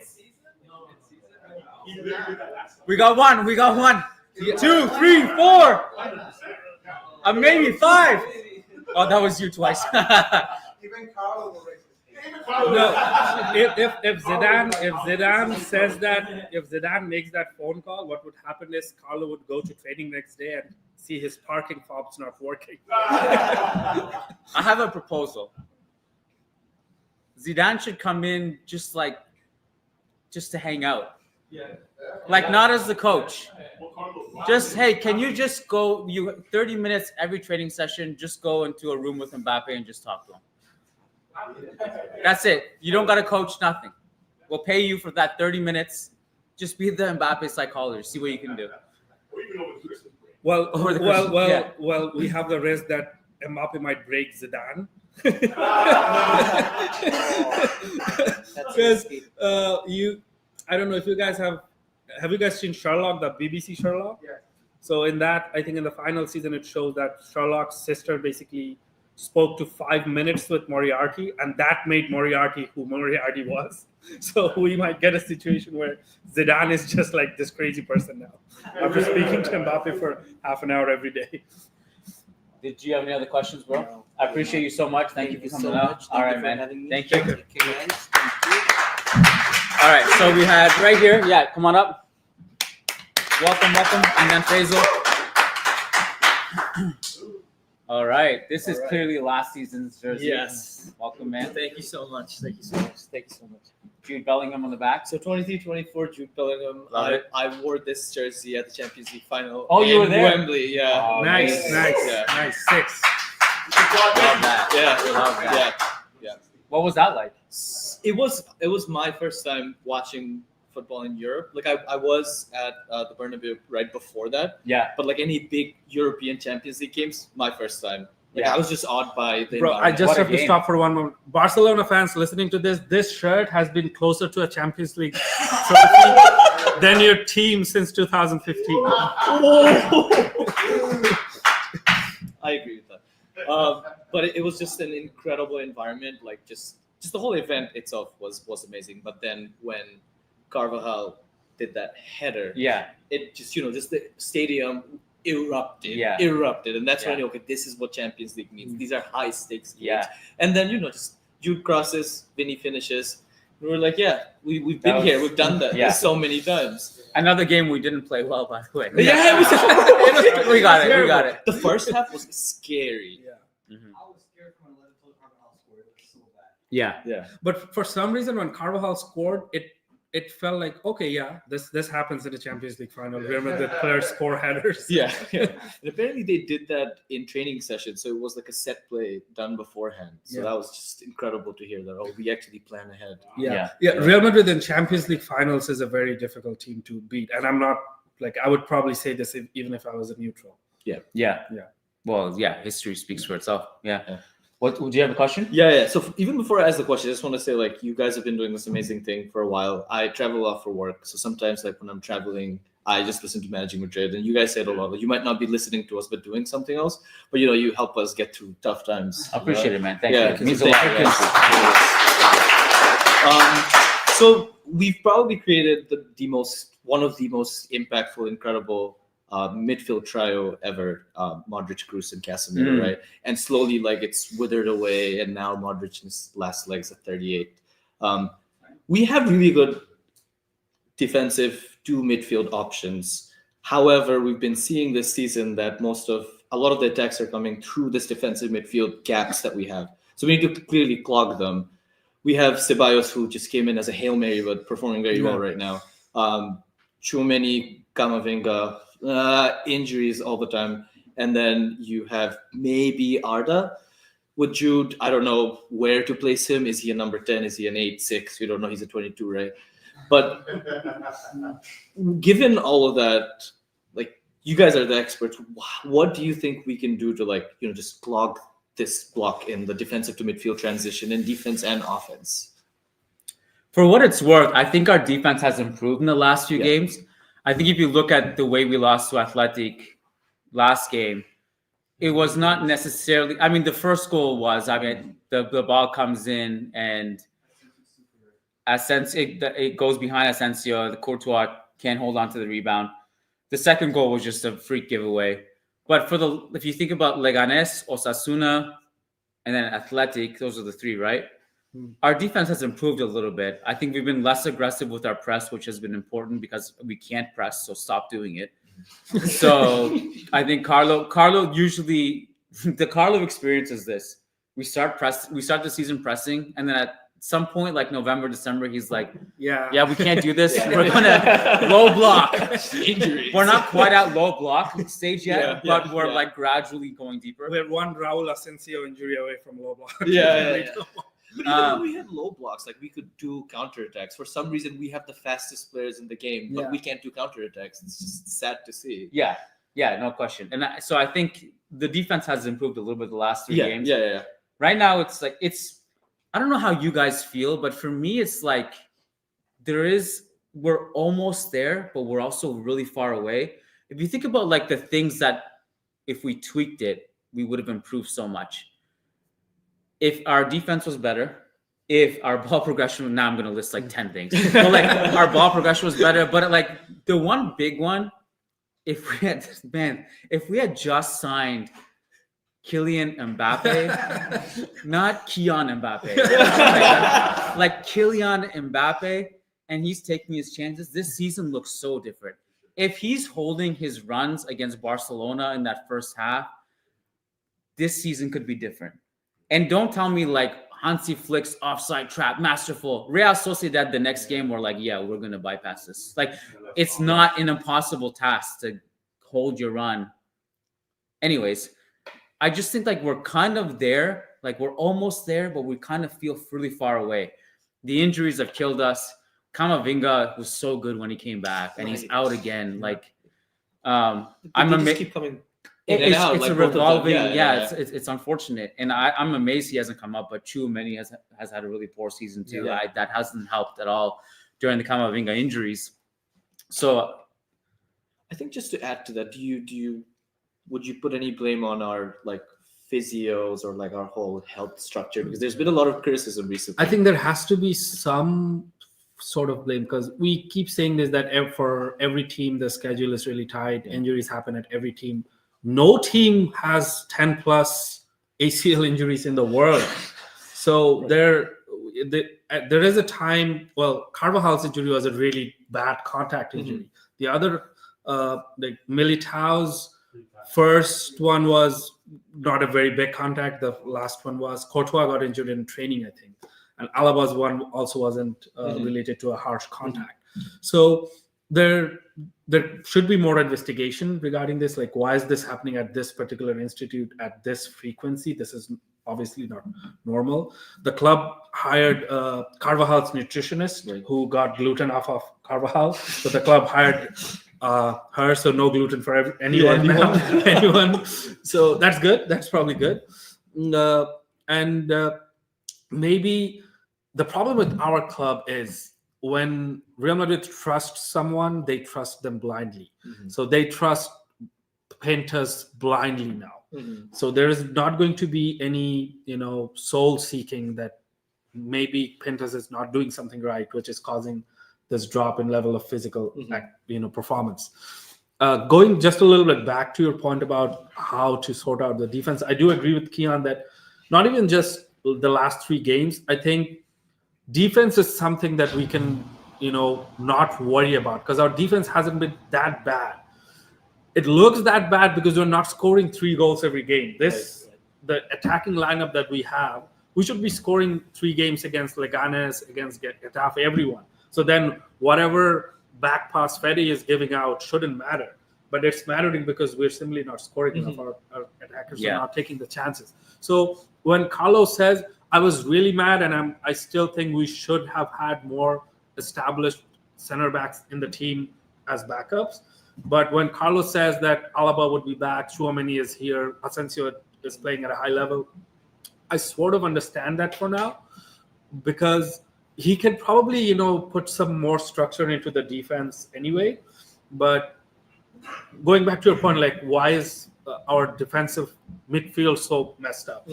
S1: We got one. 2, 3, 4. Maybe 5. Oh, that was you twice.
S7: Even Carlo will raise
S2: No, if Zidane says that, if Zidane makes that phone call, what would happen is Carlo would go to training next day and see his parking fobs not working.
S1: I have a proposal. Zidane should come in just to hang out. Not as the coach. Just, hey, can you just go 30 minutes every training session, just go into a room with Mbappe and just talk to him. That's it. You don't got to coach nothing. We'll pay you for that 30 minutes. Just be the Mbappe psychologist. See what you can do.
S2: Well,
S1: Over the Christmas- yeah.
S2: we have the risk that Mbappe might break Zidane. Because I don't know if you guys have you guys seen Sherlock, the BBC Sherlock?
S4: Yeah.
S2: So in that, I think in the final season, it shows that Sherlock's sister basically spoke to 5 minutes with Moriarty, and that made Moriarty who Moriarty was. So we might get a situation where Zidane is just like this crazy person now, after speaking to Mbappe for half an hour every day.
S1: Did you have any other questions, bro?
S8: No.
S1: I appreciate you so much. Thank you for coming out. All right, man. Thank you.
S8: Okay, guys. Thank you.
S1: All right, so we had right here. Yeah, come on up. Welcome. And then Faisal. All right, this is clearly last season's jersey.
S9: Yes.
S1: Welcome, man.
S9: Thank you so much.
S1: Jude Bellingham on the back.
S9: So 23-24, Jude Bellingham.
S1: Love it.
S9: I wore this jersey at the Champions League final.
S1: Oh, you
S9: in
S1: were there?
S9: Wembley, yeah.
S1: Oh,
S2: Nice.
S9: Yeah.
S2: 6.
S1: Love that.
S9: Yeah.
S1: Love that.
S9: Yeah.
S1: What was that like?
S9: It was my first time watching football in Europe. I was at the Bernabeu right before that.
S1: Yeah.
S9: But any big European Champions League games, my first time.
S1: Yeah.
S9: I was just awed by the
S2: Bro, I
S9: environment.
S2: just
S1: What a
S2: have to
S1: game.
S2: stop for one moment. Barcelona fans listening to this shirt has been closer to a Champions League trophy than your team since 2015.
S9: I agree with that. But it was just an incredible environment. Just the whole event itself was amazing. But then when Carvajal did that header,
S1: Yeah.
S9: it just just the stadium erupted, and that's when I knew, okay, this is what Champions League means. These are high stakes games.
S1: Yeah.
S9: And then just Jude crosses, Vinny finishes. We were like, yeah, we've
S1: That
S9: been here,
S1: was-
S9: we've done that
S1: yeah.
S9: so many times.
S1: Another game we didn't play well, by the way.
S9: Yeah, it was
S1: We got it. We
S9: terrible.
S1: got it.
S9: The first half was scary.
S1: Mhm.
S4: I was scared when Atletico Carvajal scored. It was so bad.
S1: Yeah.
S9: Yeah.
S2: But for some reason, when Carvajal scored, it felt like, okay, yeah, this happens in the Champions League final. Remember the players score headers.
S9: Yeah. And apparently they did that in training sessions. So it was like a set play done beforehand. So
S2: Yeah.
S9: that was just incredible to hear that. Oh, we actually plan ahead.
S1: Yeah.
S2: Real Madrid in Champions League finals is a very difficult team to beat. And I'm not I would probably say this even if I was a neutral.
S1: Yeah.
S2: Yeah.
S1: Well, yeah, history speaks for itself. Yeah.
S9: Yeah.
S1: What do you have a question?
S9: Yeah. So even before I ask the question, I just want to say, you guys have been doing this amazing thing for a while. I travel a lot for work. So sometimes, when I'm traveling, I just listen to Managing Madrid. And you guys say it a lot. You might not be listening to us, but doing something else. But, you help us get through tough times.
S1: I appreciate it, man. Thank
S9: Yeah,
S1: you. It means a lot.
S9: thank you. So we've probably created one of the most impactful, incredible midfield trio ever, Modric, Kroos, and Casemiro, right? And slowly, it's withered away, and now Modric in his last legs at 38. We have really good defensive two midfield options. However, we've been seeing this season that a lot of the attacks are coming through this defensive midfield gaps that we have. So we need to clearly clog them. We have Ceballos, who just came in as a Hail Mary, but performing very well right now. Tchouameni, Camavinga, injuries all the time, and then you have maybe Arda. Would you? I don't know where to place him. Is he a number 10? Is he an 8, 6? We don't know. He's a 22, right? But given all of that, like you guys are the experts. What do you think we can do to just clog this block in the defensive to midfield transition in defense and offense?
S1: For what it's worth, I think our defense has improved in the last few games. I think if you look at the way we lost to Athletic last game, it was not necessarily. I mean, the first goal was. The ball comes in and it goes behind Asensio. The Courtois can't hold on to the rebound. The second goal was just a freak giveaway. But if you think about Leganés, Osasuna, and then Athletic, those are the three, right? Our defense has improved a little bit. I think we've been less aggressive with our press, which has been important because we can't press, so stop doing it. So I think Carlo usually the Carlo experience is this. We start the season pressing, and then at some point, like November, December, he's like, yeah, we can't do this. We're gonna low block.
S9: Injuries.
S1: We're not quite at low block stage yet, but we're like gradually going deeper.
S2: We're one Raul Asensio injury away from low block.
S9: But even when we had low blocks, like we could do counterattacks. For some reason, we have the fastest players in the game, but we can't do counterattacks. It's just sad to see.
S1: Yeah, no question. And so I think the defense has improved a little bit the last 3 games.
S9: Yeah.
S1: Right now, I don't know how you guys feel, but for me, it's like we're almost there, but we're also really far away. If you think about like the things that if we tweaked it, we would have improved so much. If our defense was better, if our ball progression, now I'm going to list like 10 things, but like our ball progression was better, but like the one big one, if we had just signed Kylian Mbappe, not Kiyan Mbappe, like Kylian Mbappe, and he's taking his chances, this season looks so different. If he's holding his runs against Barcelona in that first half, this season could be different. And don't tell me like Hansi Flick's offside trap, masterful. Real Sociedad the next game were like, yeah, we're going to bypass this. Like, it's not an impossible task to hold your run. Anyways, I just think like we're kind of there. Like we're almost there, but we kind of feel really far away. The injuries have killed us. Camavinga was so good when he came back, and he's out again. Like,
S9: keep coming.
S1: It's a revolving. It's unfortunate, and I'm amazed he hasn't come up. But Tchouameni has had a really poor season too. That hasn't helped at all during the Camavinga injuries. So,
S9: I think just to add to that, would you put any blame on our like physios or like our whole health structure? Because there's been a lot of criticism recently.
S2: I think there has to be some sort of blame because we keep saying this that for every team the schedule is really tight. Injuries happen at every team. No team has 10 plus ACL injuries in the world. So there is a time, Carvajal's injury was a really bad contact injury. The other, like Militao's first one was not a very big contact. The last one was Courtois got injured in training, I think. And Alaba's one also wasn't related to a harsh contact. So there should be more investigation regarding this. Like, why is this happening at this particular institute at this frequency? This is obviously not normal. The club hired Carvajal's nutritionist who got gluten off of Carvajal. So the club hired her, so no gluten for anyone. Anyone. So that's good. That's probably good. And maybe the problem with our club is when Real Madrid trusts someone, they trust them blindly. So they trust Pintus blindly now. So there is not going to be any, soul seeking that maybe Pintus is not doing something right, which is causing this drop in level of physical, performance. Going just a little bit back to your point about how to sort out the defense, I do agree with Kiyan that not even just the last 3 games, I think defense is something that we can, not worry about because our defense hasn't been that bad. It looks that bad because we're not scoring 3 goals every game. The attacking lineup that we have, we should be scoring 3 games against Leganes, against Getafe, everyone. So then whatever back pass Fede is giving out shouldn't matter. But it's mattering because we're simply not scoring enough. Our attackers are not taking the chances. So when Carlos says, I was really mad, and I still think we should have had more established center backs in the team as backups. But when Carlos says that Alaba would be back, Tchouaméni is here, Asensio is playing at a high level, I sort of understand that for now, because he can probably, put some more structure into the defense anyway. But going back to your point, like, why is our defensive midfield so messed up?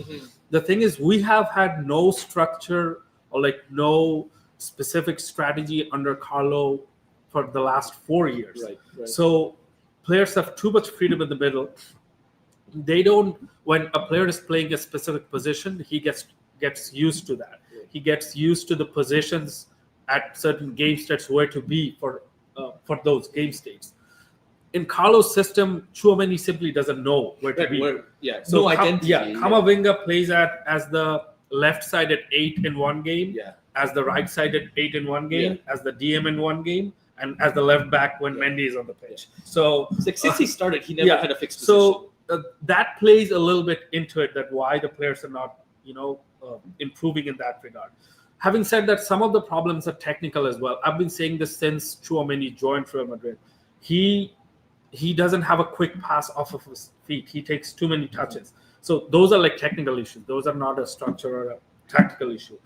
S2: The thing is, we have had no structure or like no specific strategy under Carlo for the last 4 years.
S9: Right.
S2: So players have too much freedom in the middle. They don't. When a player is playing a specific position, he gets used to that. He gets used to the positions at certain game states where to be for those game states. In Carlos' system, Tchouaméni simply doesn't know where to be.
S9: So no identity.
S2: Camavinga plays as the left side at 8 in one game, as the right side at 8 in one game, as the DM in one game, and as the left back when Mendy is on the pitch. So
S9: it's like since he started, he never had a fixed position.
S2: So that plays a little bit into it, that why the players are not, improving in that regard. Having said that, some of the problems are technical as well. I've been saying this since Tchouaméni joined Real Madrid. He doesn't have a quick pass off of his feet. He takes too many touches. So those are like technical issues. Those are not a structure or a tactical issue.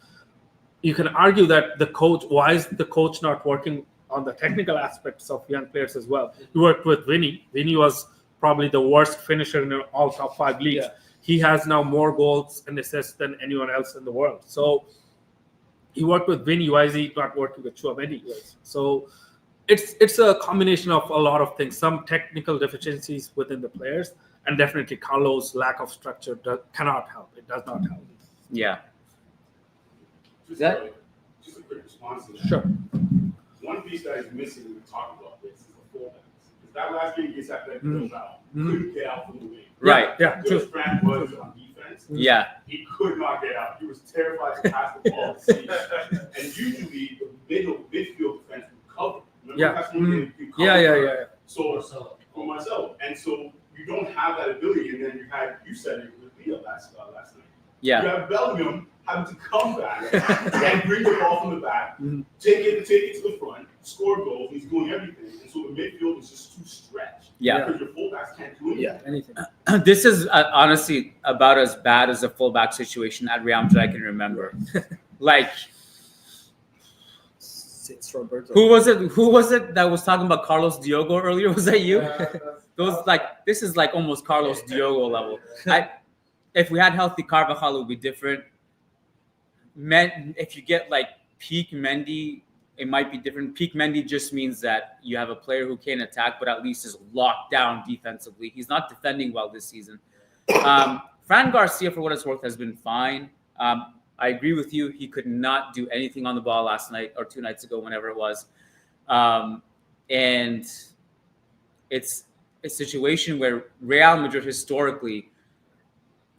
S2: You can argue that why is the coach not working on the technical aspects of young players as well? He worked with Vinny. Vinny was probably the worst finisher in all top 5 leagues. He has now more goals and assists than anyone else in the world. So he worked with Vinny. Why is he not working with Tchouaméni? So it's a combination of a lot of things. Some technical deficiencies within the players, and definitely Carlos' lack of structure cannot help. It does not help.
S1: Yeah.
S6: Just a quick response to that.
S2: Sure.
S6: One piece that is missing when we talk about this is the fullbacks. Because that last game against Atletico couldn't get out from the wing.
S1: Right.
S2: Yeah.
S6: Good Frank was on defense.
S1: Yeah.
S6: He could not get out. He was terrified to pass the ball. And usually the midfield defense would cover. So for myself, and so you don't have that ability, and then you said it with Leah last night.
S1: Yeah.
S6: You have Bellingham having to come back and bring the ball from the back, take it to the front, score goals. He's doing everything, and so the midfield is just too stretched.
S1: Yeah.
S6: Because your fullbacks can't do anything.
S1: This is honestly about as bad as a fullback situation at Real Madrid I can remember. Like, who was it that was talking about Carlos Diogo earlier? Was that you? This is like almost Carlos Diogo level. If we had healthy Carvajal, it would be different. If you get like peak Mendy, it might be different. Peak Mendy just means that you have a player who can attack, but at least is locked down defensively. He's not defending well this season. Fran Garcia, for what it's worth, has been fine. I agree with you. He could not do anything on the ball last night or 2 nights ago, whenever it was. And it's a situation where Real Madrid historically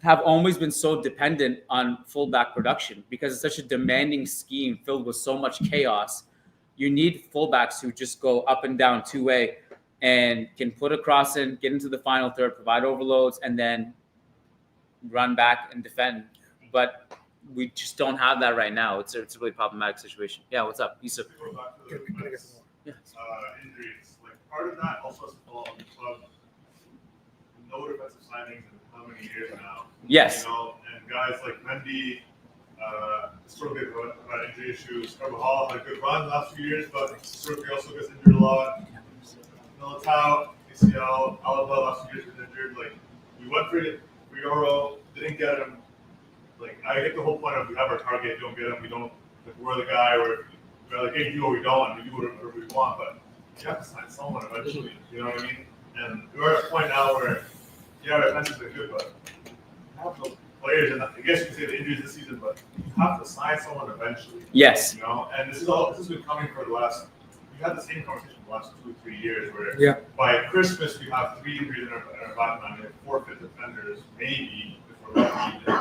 S1: have always been so dependent on fullback production because it's such a demanding scheme filled with so much chaos. You need fullbacks who just go up and down two-way and can put a cross in, get into the final third, provide overloads, and then run back and defend. But we just don't have that right now. It's a really problematic situation. Yeah, what's up, Yusuf?
S6: Injuries. Like part of that also has to fall on the club. No defensive signings in how many years now?
S1: Yes.
S6: And guys like Mendy, sort of get about injury issues. Carvajal had a good run the last few years, but sort of also gets injured a lot. Militao, ACL, Alaba last few years was injured. Like we went for Euro, didn't get him. Like I get the whole point of we have our target, don't get him, we don't. Like, we're the guy where we're like, hey, you do what we don't, and we do whatever we want. But you have to sign someone eventually. You know what I mean? And we're at a point now where our defense has been good, but you have no players, and I guess you could say the injuries this season, but you have to sign someone eventually.
S1: Yes.
S6: And this has been coming for the last. We've had the same conversation the last 2 or 3 years, where by Christmas we have 3 injuries in our back line, we have 4 fit defenders, maybe if we're lucky, the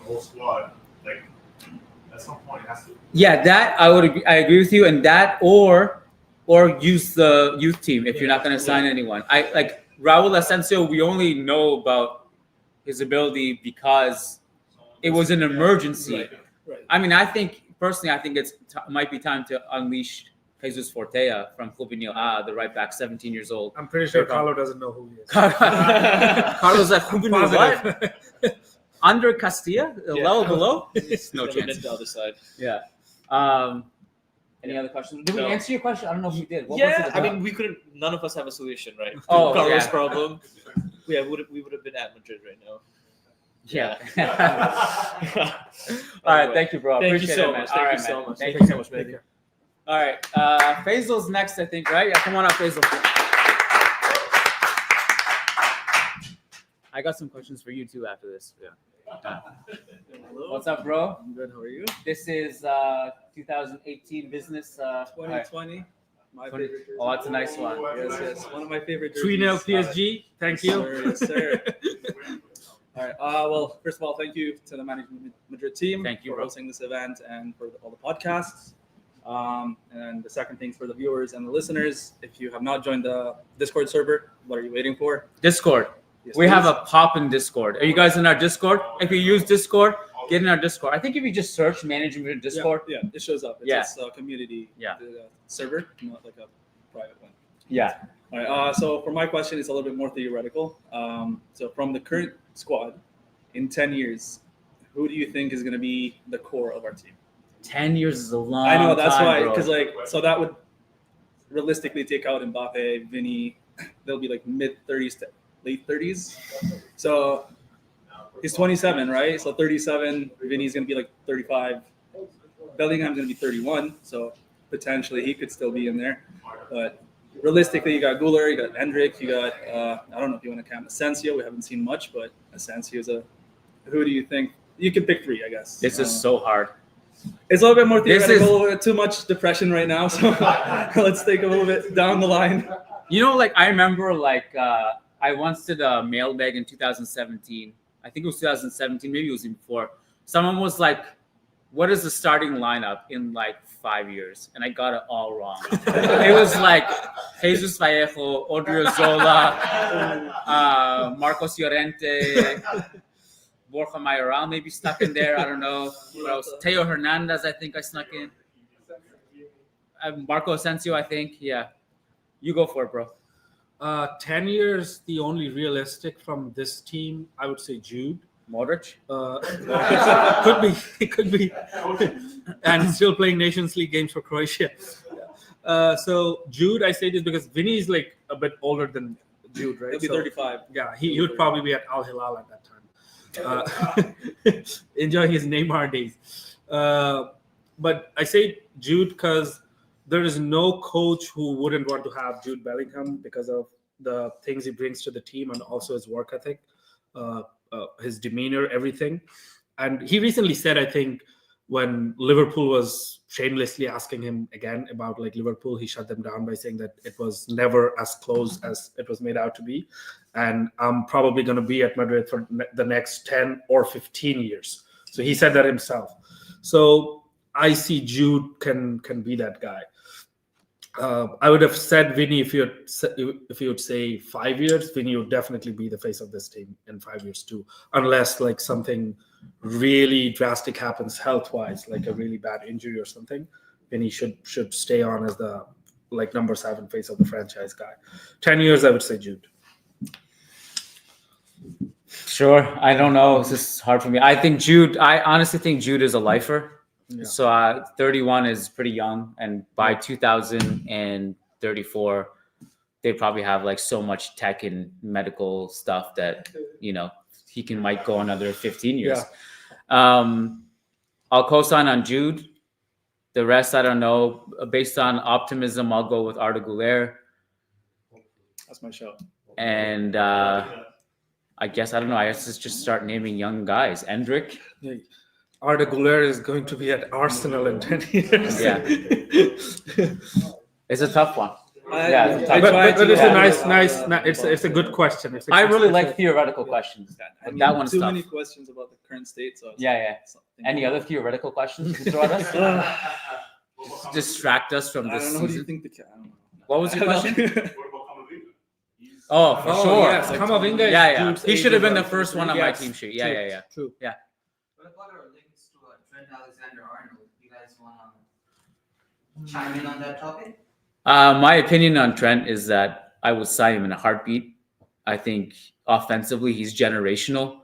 S6: whole squad. Like at some point, it has to.
S1: Yeah, that I would agree. I agree with you, and that or or use the youth team if you're not going to sign anyone. I like Raul Asensio. We only know about his ability because it was an emergency.
S2: Right.
S1: I mean, I think it's might be time to unleash Jesus Fortea from Clubinho A, the right back, 17 years old.
S2: I'm pretty sure Carlo doesn't know who he is.
S1: Carlos like Clubinho what?
S2: Positive.
S1: Under Castilla, a level below? No
S9: Never
S1: chance.
S9: been the other side.
S1: Yeah. Any other questions? Did we
S9: No.
S1: answer your question? I don't know if we did. What was
S9: Yeah,
S1: it
S9: I
S1: about?
S9: mean, we couldn't. None of us have a solution, right?
S1: Oh,
S9: Carlos'
S1: yeah.
S9: problem. Yeah, we would have been at Madrid right now.
S1: Yeah. All right. Thank you, bro.
S9: Thank you
S1: Appreciate
S9: so
S1: it, man.
S9: much.
S1: All
S9: Thank
S1: right,
S9: you so
S1: man.
S9: much.
S1: Thank
S9: Thank you so much,
S2: Take
S9: Mehedi.
S2: care.
S1: All right. Faisal's next, I think, right? Yeah, come on up, Faisal. I got some questions for you too after this. Yeah. What's up, bro?
S4: I'm good. How are you?
S1: This is 2018 business.
S4: 2020. My favorite jersey.
S1: Oh, that's a nice one.
S4: Yes. One of my favorite jerseys.
S2: 3-0 PSG. Thank you.
S4: Yes, sir. All right. Well, first of all, thank you to the Managing Madrid team
S1: Thank you,
S4: for
S1: bro.
S4: hosting this event and for all the podcasts. And the second thing for the viewers and the listeners, if you have not joined the Discord server, what are you waiting for?
S1: Discord.
S4: Yes,
S1: We have
S4: please.
S1: a pop in Discord. Are you guys in our Discord? If you use Discord, get in our Discord. I think if you just search Managing Madrid Discord.
S4: Yeah, it shows up. It's
S1: Yeah.
S4: just a community server, not like a private one.
S1: Yeah.
S4: All right. So for my question, it's a little bit more theoretical. So from the current squad, in 10 years, who do you think is going to be the core of our team?
S1: 10 years is a long
S4: I know that's
S1: time,
S4: why,
S1: bro.
S4: because so that would realistically take out Mbappe, Vinny. They'll be like mid 30s to late 30s. So he's 27, right? So 37. Vinny's going to be like 35. Bellingham's going to be 31. So potentially he could still be in there. But realistically, you got Guler, you got Hendrick, you got I don't know if you want to count Asensio. We haven't seen much, but Asensio is who do you think? You can pick three, I guess.
S1: This is so hard.
S4: It's a little bit more
S1: This
S4: theoretical. Too much depression right now, so let's take a little bit down the line.
S1: You know, like I remember, I once did a mailbag in 2017. I think it was 2017, maybe it was even before. Someone was like, "What is the starting lineup in like 5 years?" And I got it all wrong. It was like Jesus Vallejo, Odriozola, Marcos Llorente, Borja Mayoral maybe stuck in there. I don't know. What else? Teo Hernandez, I think I snuck in. Marco Asensio, I think. Yeah. You go for it, bro.
S2: 10 years, the only realistic from this team, I would say Jude.
S1: Modric?
S2: It could be. And still playing Nations League games for Croatia. So Jude, I say this because Vinny is like a bit older than Jude, right?
S4: He'll be
S2: So,
S4: 35.
S2: yeah, he would probably be at Al Hilal at that time. Enjoying his Neymar days. But I say Jude because there is no coach who wouldn't want to have Jude Bellingham because of the things he brings to the team and also his work ethic, his demeanor, everything. And he recently said, I think, when Liverpool was shamelessly asking him again about like Liverpool, he shut them down by saying that it was never as close as it was made out to be. And I'm probably going to be at Madrid for the next 10 or 15 years. So he said that himself. So I see Jude can be that guy. I would have said Vinny if you would say 5 years, Vinny would definitely be the face of this team in 5 years too, unless like something really drastic happens health-wise, like a really bad injury or something. Vinny should stay on as the like number 7 face of the franchise guy. 10 years, I would say Jude.
S1: Sure. I don't know. This is hard for me. I honestly think Jude is a lifer.
S2: Yeah.
S1: So 31 is pretty young. And by 2034, they probably have like so much tech and medical stuff that, you know, he might go another 15 years.
S2: Yeah.
S1: I'll co-sign on Jude. The rest, I don't know. Based on optimism, I'll go with Arda Güler.
S4: That's my show.
S1: And I guess, I don't know. I guess let's just start naming young guys. Hendrick.
S2: Arda Güler is going to be at Arsenal in 10 years.
S1: Yeah. It's a tough one.
S2: But it's a good question.
S1: I really like theoretical questions.
S4: I mean,
S1: That one's
S4: too
S1: tough.
S4: many questions about the current state. So
S1: Yeah. Any other theoretical questions you can throw at us? distract us from
S4: I
S1: this
S4: don't know. Who do you
S1: season.
S4: think I don't know.
S1: What was your question?
S6: What about Camavinga? He's
S1: Oh, for sure.
S2: Yes, Camavinga is
S1: Yeah.
S2: Jude's
S1: He should have been the
S2: agent.
S1: first one on my
S2: Yes,
S1: team sheet.
S2: true,
S1: Yeah.
S2: True.
S8: What about our links to Trent Alexander-Arnold? You guys want to chime in on that topic?
S1: My opinion on Trent is that I would sign him in a heartbeat. I think offensively, he's generational.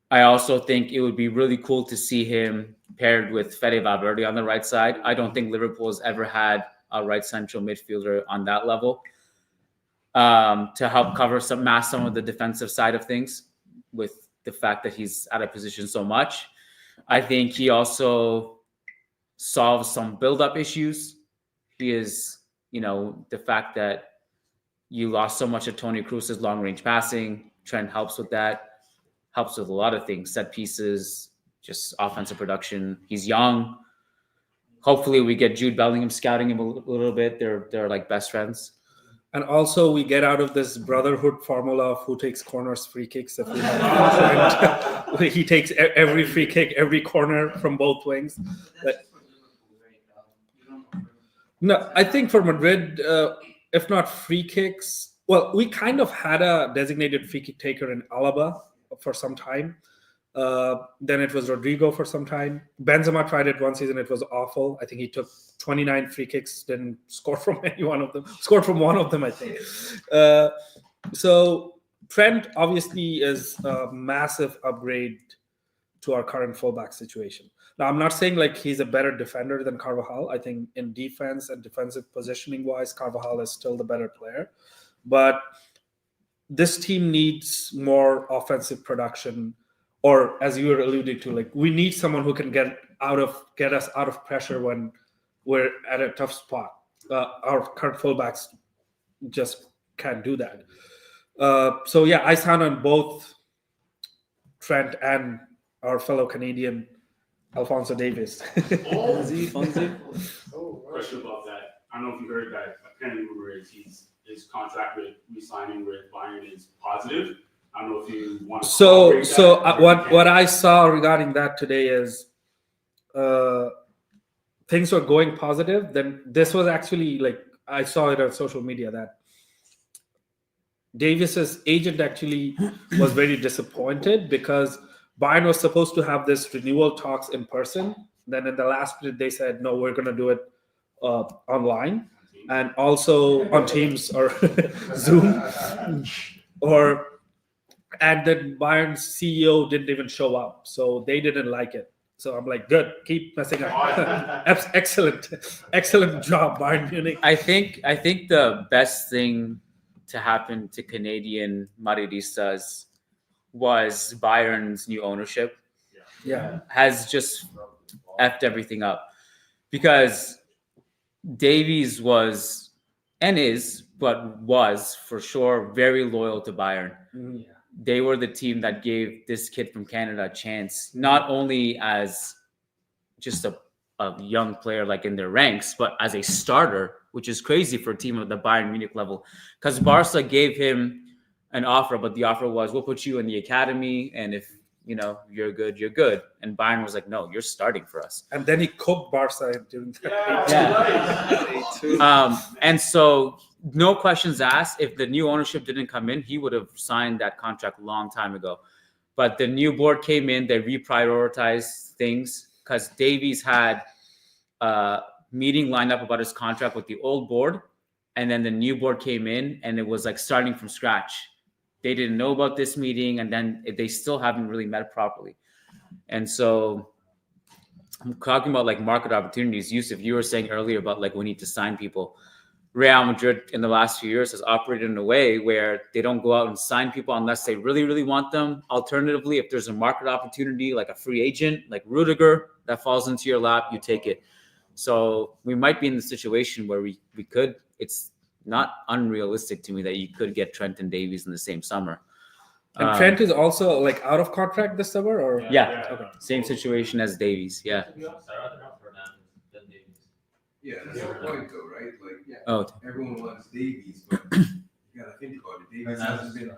S1: I also think it would be really cool to see him paired with Fede Valverde on the right side. I don't think Liverpool has ever had a right central midfielder on that level to help cover some of the defensive side of things with the fact that he's out of position so much. I think he also solves some build-up issues. He is, the fact that you lost so much of Toni Kroos's long-range passing. Trent helps with that. Helps with a lot of things, set pieces, just offensive production. He's young. Hopefully we get Jude Bellingham scouting him a little bit. They're like best friends.
S2: And also we get out of this brotherhood formula of who takes corners, free kicks. If we have Trent, he takes every free kick, every corner from both wings. But, no, I think for Madrid, if not free kicks, well, we kind of had a designated free kick taker in Alaba for some time. Then it was Rodrigo for some time. Benzema tried it one season. It was awful. I think he took 29 free kicks, didn't score from any one of them. Scored from one of them, I think. So Trent obviously is a massive upgrade to our current fullback situation. Now, I'm not saying like he's a better defender than Carvajal. I think in defense and defensive positioning wise, Carvajal is still the better player. But this team needs more offensive production, or as you were alluding to, like we need someone who can get us out of pressure when we're at a tough spot. Our current fullbacks just can't do that. So yeah, I stand on both Trent and our fellow Canadian Alphonso Davies.
S4: Fonzie.
S10: Question about that. I don't know if you heard that. Apparently, rumor is his contract with re-signing with Bayern is positive. I don't know if you want to.
S2: What I saw regarding that today is things were going positive. Then this was actually like I saw it on social media that Davis's agent actually was very disappointed because Bayern was supposed to have this renewal talks in person. Then in the last minute, they said, no, we're going to do it online and also on Teams or Zoom. And then Bayern's CEO didn't even show up. So they didn't like it. So I'm like, good, keep messing up. Excellent job, Bayern Munich.
S1: I think the best thing to happen to Canadian Madridistas was Bayern's new ownership. Has just effed everything up because Davies was and is, but was for sure very loyal to Bayern. They were the team that gave this kid from Canada a chance, not only as just a young player like in their ranks, but as a starter, which is crazy for a team of the Bayern Munich level because Barca gave him an offer, but the offer was, we'll put you in the academy, and if you're good, you're good. And Bayern was like, no, you're starting for us.
S2: And then he cooked Barca during that.
S1: And so no questions asked. If the new ownership didn't come in, he would have signed that contract a long time ago. But the new board came in, they reprioritized things because Davies had a meeting lined up about his contract with the old board. And then the new board came in and it was like starting from scratch. They didn't know about this meeting, and then they still haven't really met properly. And so I'm talking about like market opportunities. Yusuf, you were saying earlier about like we need to sign people. Real Madrid in the last few years has operated in a way where they don't go out and sign people unless they really, really want them. Alternatively, if there's a market opportunity like a free agent, like Rudiger, that falls into your lap, you take it. So we might be in the situation where we could. It's not unrealistic to me that you could get Trent and Davies in the same summer.
S2: And Trent is also like out of contract this summer, or
S1: Okay. Same situation as Davies.
S3: Yeah, that's
S11: the point, though, right? Like,
S1: Oh,
S11: everyone wants Davies, but you gotta think about it. Davies hasn't been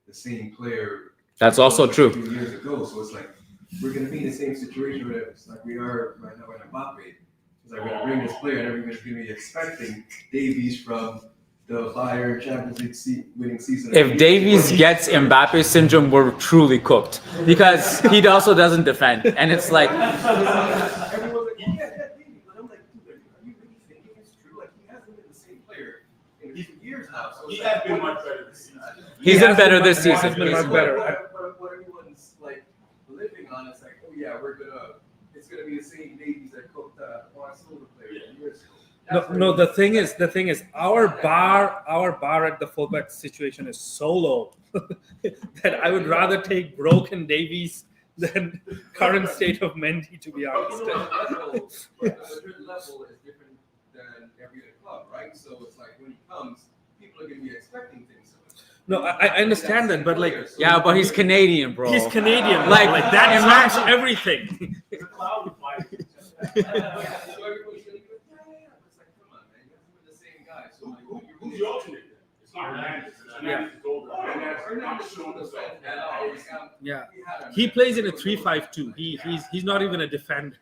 S11: the same player.
S1: that's also true.
S11: A few years ago, so it's like we're gonna be in the same situation where it's like we are right now with Mbappe. Because I'm going to bring this player and everybody's going to be expecting Davies from the Bayern Champions League winning season.
S1: If Davies gets Mbappe syndrome, we're truly cooked because he also doesn't defend, and it's like
S11: Everyone's like, you can't get Davies. But I'm like, dude, are you really thinking it's true? Like, he hasn't been the same player in years now. So
S10: He has been much better this season.
S1: he's been better this
S2: He's
S1: season.
S2: been much better.
S11: What everyone's like living on, it's like, oh yeah, it's gonna be the same Davies that cooked Barcelona player years ago.
S2: No, the thing is, our bar at the fullback situation is so low that I would rather take broken Davies than current state of Mendy, to be honest.
S11: The Madrid level is different than every other club, right? So it's like when he comes, people are gonna be expecting things of him.
S2: No, I understand that, but like,
S1: Yeah, but he's Canadian, bro.
S2: he's Canadian.
S1: Like,
S2: Like that
S1: imagine-
S2: trumps everything.
S10: The cloud of fire.
S11: So everybody's gonna be like, yeah. It's like, come on, man, you guys are the same guy. So like,
S10: Who's the alternate then? It's not Hernandez. Hernandez is older. Hernandez showing himself.
S2: Yeah, he plays in a 3-5-2. He's not even a defender.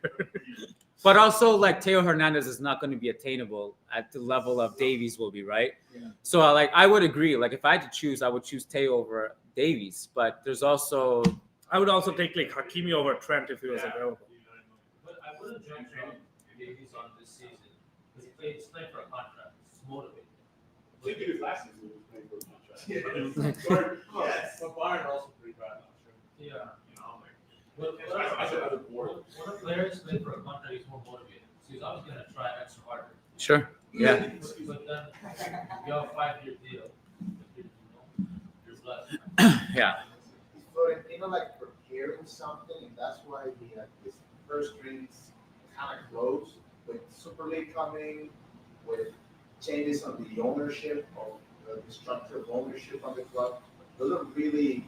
S1: But also, like Teo Hernandez is not going to be attainable at the level of Davies will be, right?
S2: Yeah.
S1: So, like, I would agree. Like, if I had to choose, I would choose Teo over Davies. But there's also,
S2: I would also take like Hakimi over Trent if he was available.
S12: But I wouldn't judge Davies on this season because he's playing for a contract. It's motivated.
S10: Look at his last season. He was playing for a contract.
S3: Yes.
S10: But Bayern are also pretty bad.
S12: Yeah.
S10: You know, like,
S12: When a player is playing for a contract, he's more motivated. So he's obviously going to try extra harder.
S1: sure. Yeah.
S12: But then you have a 5-year deal. You're blessed.
S1: Yeah.
S13: Florentino like preparing something, and that's why he had his first dreams kind of close with Super League coming, with changes on the ownership of the structure of ownership of the club. Those are really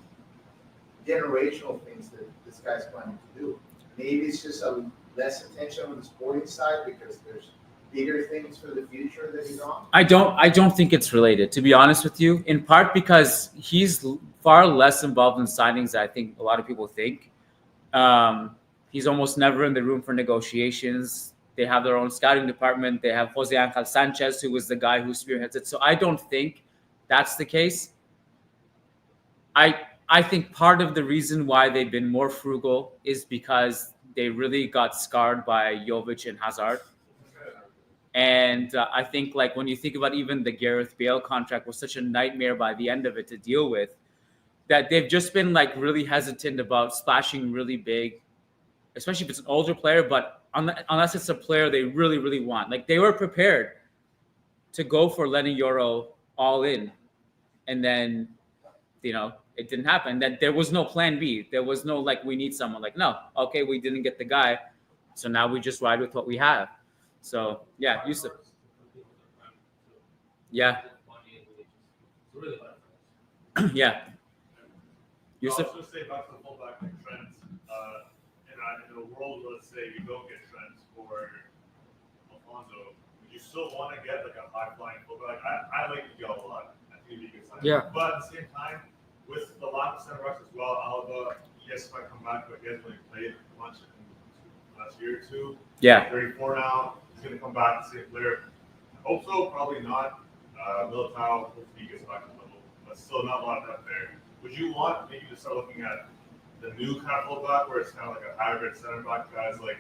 S13: generational things that this guy's planning to do. Maybe it's just a less attention on the sporting side because there's bigger things for the future that he's on.
S1: I don't think it's related, to be honest with you, in part because he's far less involved in signings than I think a lot of people think. He's almost never in the room for negotiations. They have their own scouting department. They have Jose Angel Sanchez, who was the guy who spearheads it. So I don't think that's the case. I think part of the reason why they've been more frugal is because they really got scarred by Jovic and Hazard. And I think like when you think about even the Gareth Bale contract was such a nightmare by the end of it to deal with, that they've just been like really hesitant about splashing really big, especially if it's an older player, but unless it's a player they really, really want. Like they were prepared to go for Lenny Yoro all in. And then, you know, it didn't happen. That there was no plan B. There was no like, we need someone. Like, no, okay, we didn't get the guy. So now we just ride with what we have. So, yeah, Yusuf. Yeah. Yeah. Yusuf?
S6: I was going to say back to the fullback like Trent. In a world, let's say you don't get Trent or Alfonso, would you still want to get like a high-flying fullback? I like Miguel a lot. I think he'd be a good sign.
S2: Yeah.
S6: But at the same time, with the lack of center backs as well, Alba, yes, might come back, but he hasn't really played much in the last year or two.
S1: Yeah.
S6: 34 now. He's going to come back the same player. I hope so, probably not. Militao, hopefully he gets back to the level, but still not a lot of depth there. Would you want maybe to start looking at the new kind of fullback where it's kind of like a hybrid center back, guys like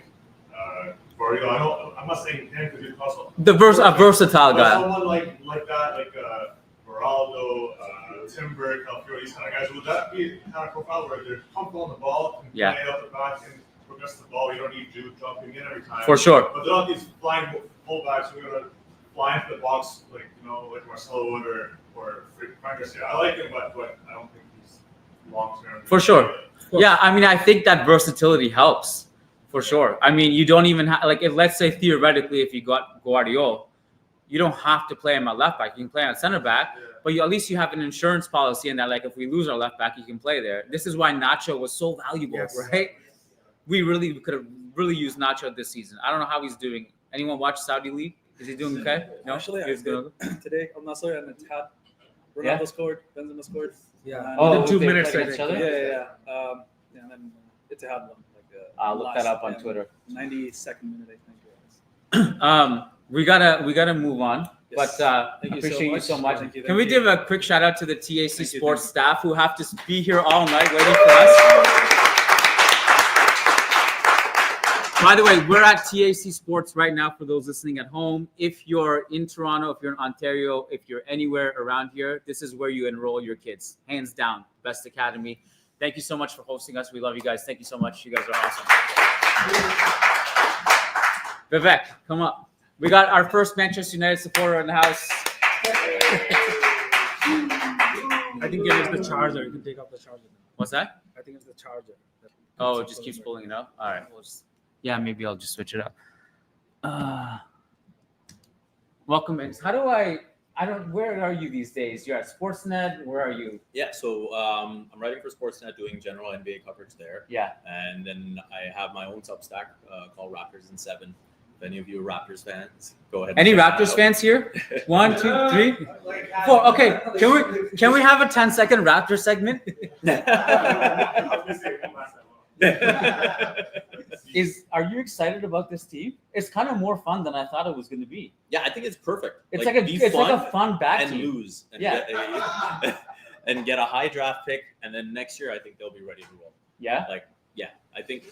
S6: Varane? I'm not saying him because he's also
S1: A versatile
S6: but
S1: guy.
S6: someone like that, like Ronaldo, Timber, Calfiori, these kind of guys. Would that be the kind of profile where they're comfortable on the ball, can
S1: Yeah.
S6: play out the back and progress the ball? You don't need Jude jumping in every time.
S1: For sure.
S6: But they're not these flying fullbacks who are gonna fly into the box like like Marcelo would or Frank Garcia. I like him, but I don't think he's long term.
S1: For sure. Yeah, I mean, I think that versatility helps for sure. I mean, you don't even have, like, if let's say theoretically, if you got Guardiola, you don't have to play him at left back. You can play on center back, but at least you have an insurance policy in that, like, if we lose our left back, you can play there. This is why Nacho was so valuable, right? We could have really used Nacho this season. I don't know how he's doing. Anyone watch Saudi League? Is he doing okay? No,
S4: Actually, I
S1: He's
S4: did today. I'm not sorry. And it's had Ronaldo scored, Benzema scored.
S2: Yeah.
S1: Oh,
S2: Within 2
S1: they
S2: minutes,
S1: played
S2: I
S1: each
S2: think.
S1: other?
S4: Yeah. And then it's a had one. Like
S1: I'll look that
S4: last,
S1: up on Twitter.
S4: 92nd minute, I think it
S1: We gotta move on.
S3: Yes.
S1: But
S4: Thank you so
S1: appreciate you
S4: much.
S1: so much.
S4: Thank you,
S1: Can we
S4: thank you.
S1: give a quick shout out to the TAC
S4: Thank you,
S1: Sports
S4: thank
S1: staff who have to be here all night waiting for us? By the way, we're at TAC Sports right now for those listening at home. If you're in Toronto, if you're in Ontario, if you're anywhere around here, this is where you enroll your kids. Hands down, best academy. Thank you so much for hosting us. We love you guys. Thank you so much. You guys are awesome. Vivek, come up. We got our first Manchester United supporter in the house.
S2: I think it is the charger. You can take off the charger.
S1: What's that?
S2: I think it's the charger.
S1: Oh, it just keeps pulling it up. All right. Yeah, maybe I'll just switch it up. Welcome in. How do I don't. Where are you these days? You're at Sportsnet. Where are you?
S3: Yeah, so I'm writing for Sportsnet, doing general NBA coverage there.
S1: Yeah.
S3: And then I have my own Substack called Raptors in 7. If any of you are Raptors fans, go ahead.
S1: Any
S3: and check that
S1: Raptors
S3: out.
S1: fans here? 1, 2, 3, 4. Okay. Can we have a 10-second Raptor segment? Are you excited about this team? It's kind of more fun than I thought it was going to be.
S3: Yeah, I think it's perfect.
S1: It's
S3: be
S1: like a fun back
S3: and
S1: team.
S3: lose and
S1: Yeah.
S3: and get a high draft pick, and then next year I think they'll be ready to roll.
S1: Yeah.
S3: I think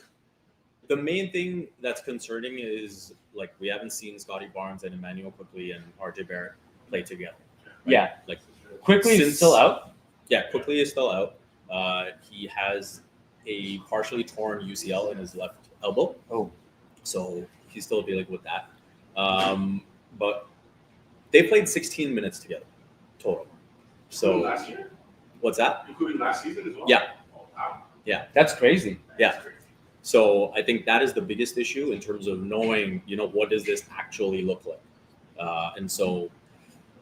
S3: the main thing that's concerning is like we haven't seen Scotty Barnes and Emmanuel Quickly and RJ Barrett play together. Right?
S1: Yeah.
S3: Like
S1: Quickly is still out.
S3: Yeah, Quickly is still out. He has a partially torn UCL in his left elbow.
S1: Oh.
S3: So he's still dealing with that. But they played 16 minutes together total. So
S10: last year?
S3: What's that?
S10: Including last season as well?
S3: Yeah.
S10: Oh, wow.
S3: Yeah.
S1: That's crazy.
S3: Yeah. So I think that is the biggest issue in terms of knowing, what does this actually look like? And so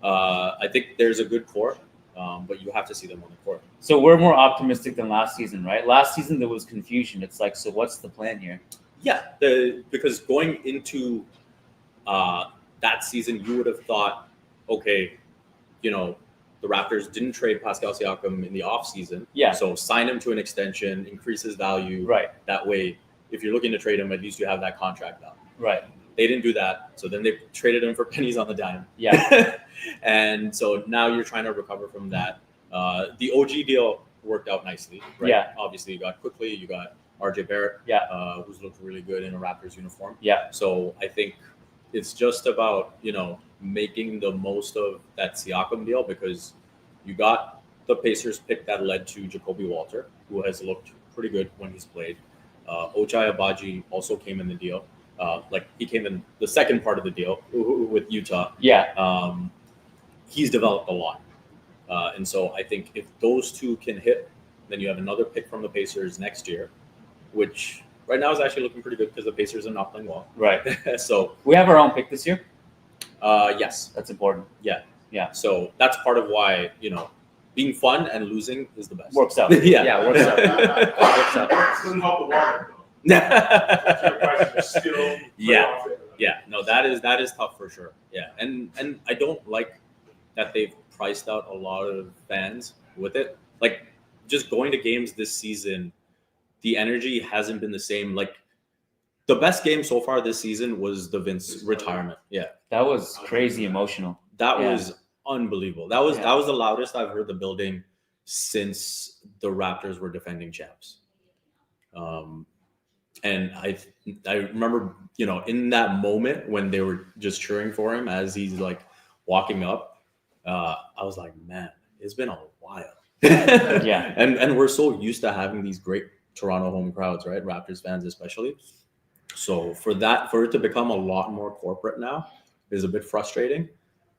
S3: I think there's a good core, but you have to see them on the court.
S1: So we're more optimistic than last season, right? Last season there was confusion. It's like, so what's the plan here?
S3: Yeah, because going into that season, you would have thought, okay, the Raptors didn't trade Pascal Siakam in the offseason.
S1: Yeah.
S3: So sign him to an extension, increase his value.
S1: Right.
S3: That way, if you're looking to trade him, at least you have that contract out.
S1: Right.
S3: They didn't do that. So then they traded him for pennies on the dime.
S1: Yeah.
S3: And so now you're trying to recover from that. The OG deal worked out nicely, right?
S1: Yeah.
S3: Obviously, you got Quickly, you got RJ Barrett, who's looked really good in a Raptors uniform.
S1: Yeah.
S3: So I think it's just about, making the most of that Siakam deal, because you got the Pacers pick that led to Jacoby Walter, who has looked pretty good when he's played. Ochai Agbaji also came in the deal. He came in the second part of the deal with Utah.
S1: Yeah.
S3: He's developed a lot. And so I think if those two can hit, then you have another pick from the Pacers next year, which right now is actually looking pretty good because the Pacers are not playing well.
S1: Right.
S3: So
S1: we have our own pick this year.
S3: Yes.
S1: That's important.
S3: Yeah.
S1: Yeah.
S3: So that's part of why, being fun and losing is the best.
S1: Works out.
S3: Yeah.
S1: Yeah, works out. Works out.
S10: Doesn't help the water though. Your prices are still
S3: Yeah. Yeah. No, that is tough for sure. Yeah. And I don't like that they've priced out a lot of fans with it. Like, just going to games this season, the energy hasn't been the same. Like, the best game so far this season was the Vince retirement. Yeah.
S1: That was crazy emotional.
S3: That
S1: Yeah.
S3: was unbelievable. That was the loudest I've heard the building since the Raptors were defending champs. And I remember, in that moment when they were just cheering for him as he's like walking up, I was like, man, it's been a while.
S1: Yeah.
S3: And we're so used to having these great Toronto home crowds, right? Raptors fans especially. So for it to become a lot more corporate now is a bit frustrating.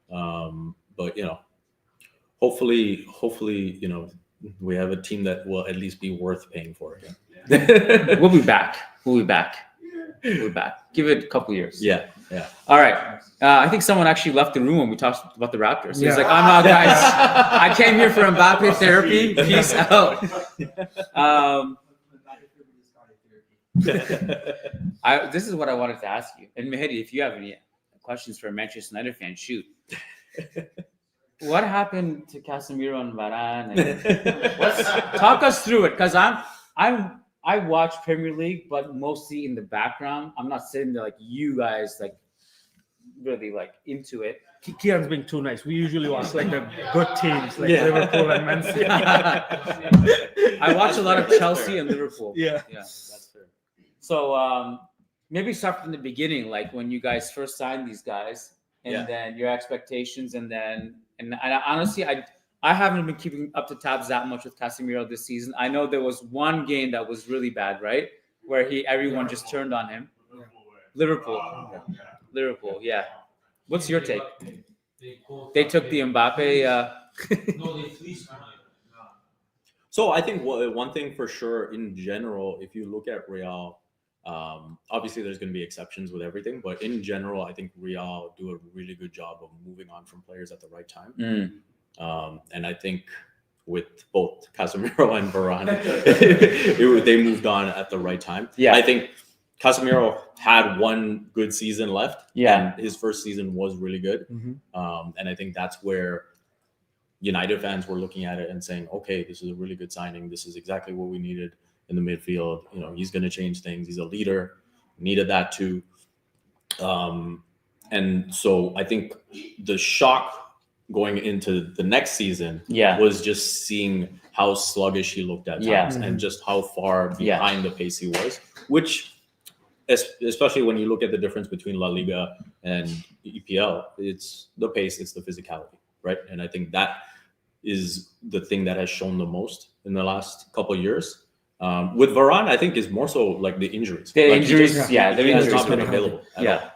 S3: But hopefully, we have a team that will at least be worth paying for again.
S1: We'll be back. We'll be back. Give it a couple years.
S3: Yeah. Yeah.
S1: All right. I think someone actually left the room when we talked about the Raptors. He's
S2: Yeah.
S1: like, I'm out, guys. I came here for Mbappe therapy. Peace out. This is what I wanted to ask you. And Mehedi, if you have any questions for a Manchester United fan, shoot. What happened to Casemiro and Varane? And let's talk us through it, because I watch Premier League, but mostly in the background. I'm not sitting there like you guys, like really like into it.
S2: Kiyan's being too nice. We usually watch like the good teams, like
S1: Yeah.
S2: Liverpool and Man City.
S1: I watch a lot of Chelsea and Liverpool.
S2: Yeah.
S1: That's fair. So maybe start from the beginning, like when you guys first signed these guys, and then your expectations, and I honestly, I haven't been keeping up to tabs that much with Casemiro this season. I know there was one game that was really bad, right, where everyone just turned on him. Liverpool, yeah. What's your take? They took the Mbappe.
S12: No, they fleeced him.
S3: So I think one thing for sure in general, if you look at Real, obviously there's going to be exceptions with everything, but in general, I think Real do a really good job of moving on from players at the right time. And I think with both Casemiro and Varane, they moved on at the right time.
S1: Yeah.
S3: I think Casemiro had one good season left.
S1: Yeah.
S3: And his first season was really good. And I think that's where United fans were looking at it and saying, okay, this is a really good signing. This is exactly what we needed in the midfield. You know, he's going to change things. He's a leader. Needed that too. And so I think the shock going into the next season was just seeing how sluggish he looked at times and just how far behind the pace he was, which especially when you look at the difference between La Liga and EPL, it's the pace, it's the physicality, right? And I think that is the thing that has shown the most in the last couple of years. With Varane, I think is more so like the injuries.
S1: The
S3: like
S1: injuries,
S3: he has not been available.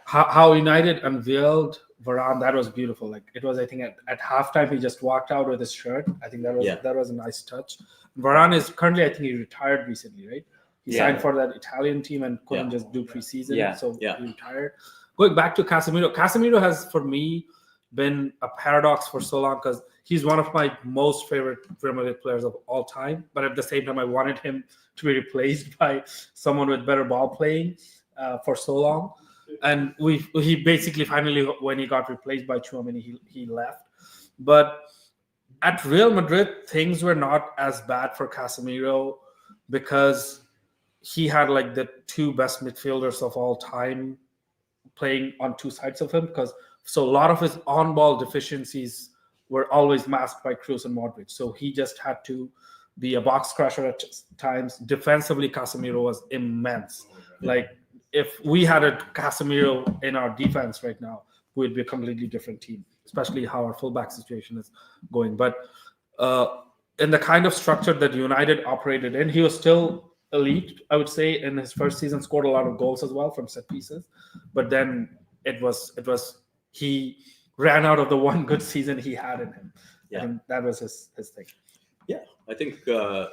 S2: How United unveiled Varane, that was beautiful. Like it was, I think at halftime he just walked out with his shirt. I think that was a nice touch. Varane is currently, I think he retired recently, right? He signed for that Italian team and couldn't just do preseason, so he retired. Going back to Casemiro, Casemiro has for me been a paradox for so long because he's one of my most favorite Real Madrid players of all time. But at the same time, I wanted him to be replaced by someone with better ball playing for so long. And he basically finally, when he got replaced by Tchouaméni, he left. But at Real Madrid, things were not as bad for Casemiro because he had like the two best midfielders of all time playing on two sides of him. So a lot of his on-ball deficiencies were always masked by Kroos and Modric. So he just had to be a box crusher at times. Defensively, Casemiro was immense. Like if we had a Casemiro in our defense right now, we'd be a completely different team, especially how our fullback situation is going. But in the kind of structure that United operated in, he was still elite, I would say. In his first season, scored a lot of goals as well from set pieces. But then it was he ran out of the one good season he had in him. I think that was his thing.
S3: Yeah, I think, to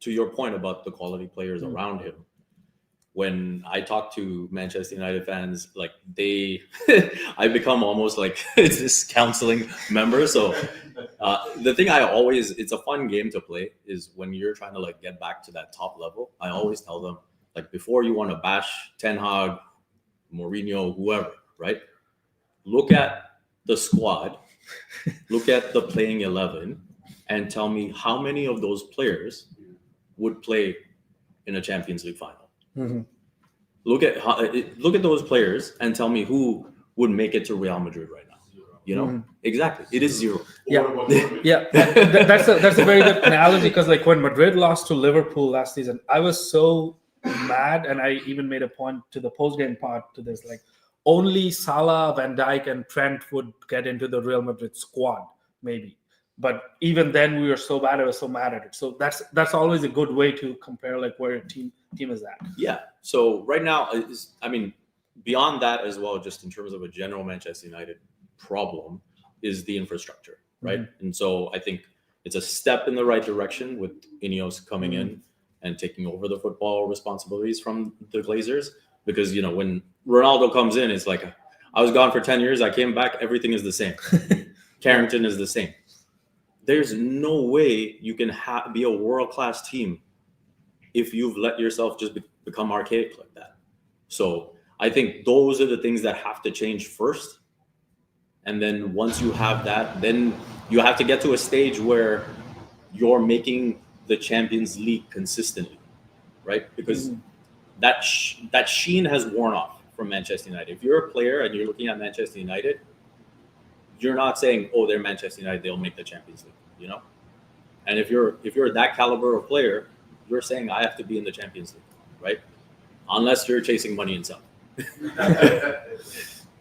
S3: your point about the quality players around him, when I talk to Manchester United fans, like I become almost like this counseling member. So the thing it's a fun game to play is when you're trying to like get back to that top level. I always tell them, like, before you want to bash Ten Hag, Mourinho, whoever, right? Look at the squad, look at the playing 11, and tell me how many of those players would play in a Champions League final. Look at those players and tell me who would make it to Real Madrid right now. Exactly, it is zero.
S2: That's a very good analogy because like when Madrid lost to Liverpool last season, I was so mad, and I even made a point to the post-game pod to this, like only Salah, Van Dijk, and Trent would get into the Real Madrid squad, maybe. But even then, we were so bad. I was so mad at it. So that's always a good way to compare like where your team is at.
S3: Yeah. So right now, beyond that as well, just in terms of a general Manchester United problem, is the infrastructure, right? And so I think it's a step in the right direction with Ineos coming in and taking over the football responsibilities from the Glazers. Because when Ronaldo comes in, it's like I was gone for 10 years. I came back. Everything is the same. Carrington is the same. There's no way you can be a world-class team if you've let yourself just become archaic like that. So I think those are the things that have to change first. And then once you have that, then you have to get to a stage where you're making the Champions League consistently, right? Because that sheen has worn off from Manchester United. If you're a player and you're looking at Manchester United, you're not saying, "Oh, they're Manchester United; they'll make the Champions League." You know. And if you're that caliber of player, you're saying, "I have to be in the Champions League," right? Unless you're chasing money and something.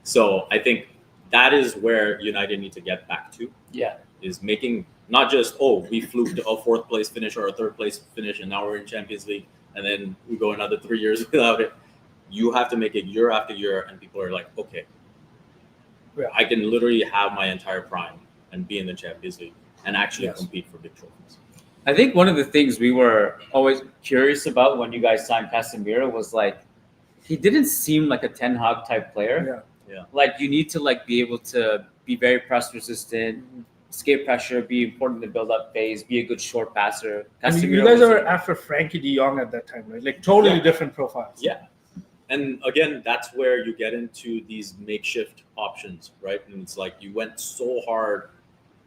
S3: So I think that is where United need to get back to.
S1: Yeah.
S3: Is making not just, oh, we flew to a 4th place finish or a 3rd place finish and now we're in Champions League and then we go another 3 years without it. You have to make it year after year and people are like, okay, I can literally have my entire prime and be in the Champions League and actually compete for big trophies.
S1: I think one of the things we were always curious about when you guys signed Casemiro was like, he didn't seem like a Ten Hag type player.
S3: Yeah.
S1: Like you need to like be able to be very press resistant, escape pressure, be important in the build up phase, be a good short passer.
S2: I mean, you guys are after Frankie de Jong at that time, right? Like totally different profiles.
S3: Yeah. And again, that's where you get into these makeshift options, right? And it's like you went so hard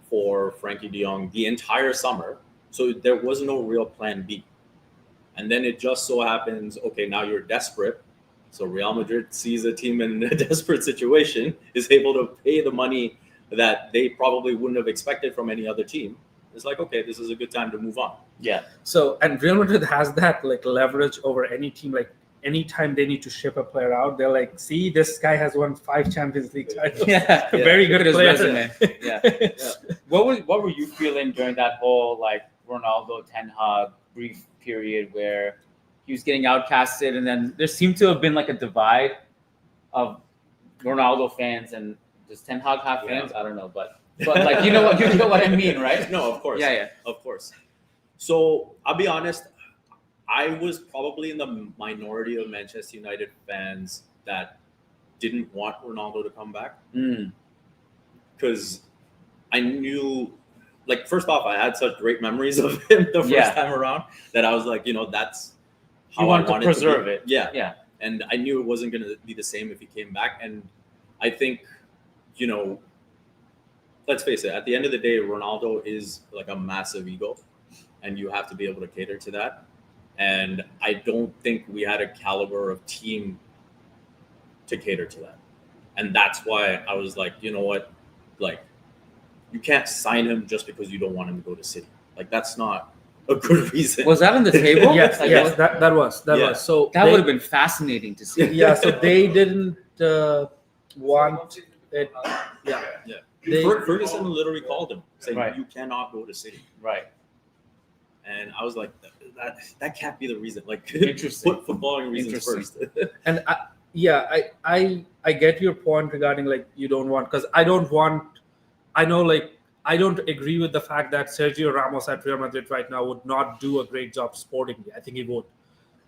S3: for Frankie de Jong the entire summer. So there was no real plan B. And then it just so happens, okay, now you're desperate. So Real Madrid sees a team in a desperate situation, is able to pay the money that they probably wouldn't have expected from any other team. It's like, okay, this is a good time to move on.
S1: Yeah.
S2: So, and Real Madrid has that like leverage over any team. Like anytime they need to ship a player out, they're like, see, this guy has won 5 Champions League titles.
S1: Yeah.
S2: Very good
S1: Look at
S2: player.
S1: his resume. Yeah. What were you feeling during that whole like Ronaldo Ten Hag brief period where he was getting outcasted, and then there seemed to have been like a divide of Ronaldo fans and does Ten Hag have fans? I don't know, but like you know what I mean, right?
S3: No, of course.
S1: Yeah.
S3: Of course. So I'll be honest, I was probably in the minority of Manchester United fans that didn't want Ronaldo to come back. Because I knew, like, first off, I had such great memories of him the first time around that I was like, that's how I wanted to
S1: preserve it.
S3: Yeah. And I knew it wasn't going to be the same if he came back. And I think, let's face it, at the end of the day, Ronaldo is like a massive ego, and you have to be able to cater to that. And I don't think we had a caliber of team to cater to that. And that's why I was like, you know what? Like, you can't sign him just because you don't want him to go to City. Like, that's not a good reason.
S1: Was that on the table?
S2: Yes, that was. So
S1: that would have been fascinating to see.
S2: Yeah, so they didn't want it. Yeah.
S3: Ferguson literally called him saying, you cannot go to City.
S1: Right.
S3: And I was like, that can't be the reason. Like,
S1: Interesting.
S3: Put footballing reasons first.
S2: And I get your point regarding like you don't want, because I don't agree with the fact that Sergio Ramos at Real Madrid right now would not do a great job sportingly. I think he would,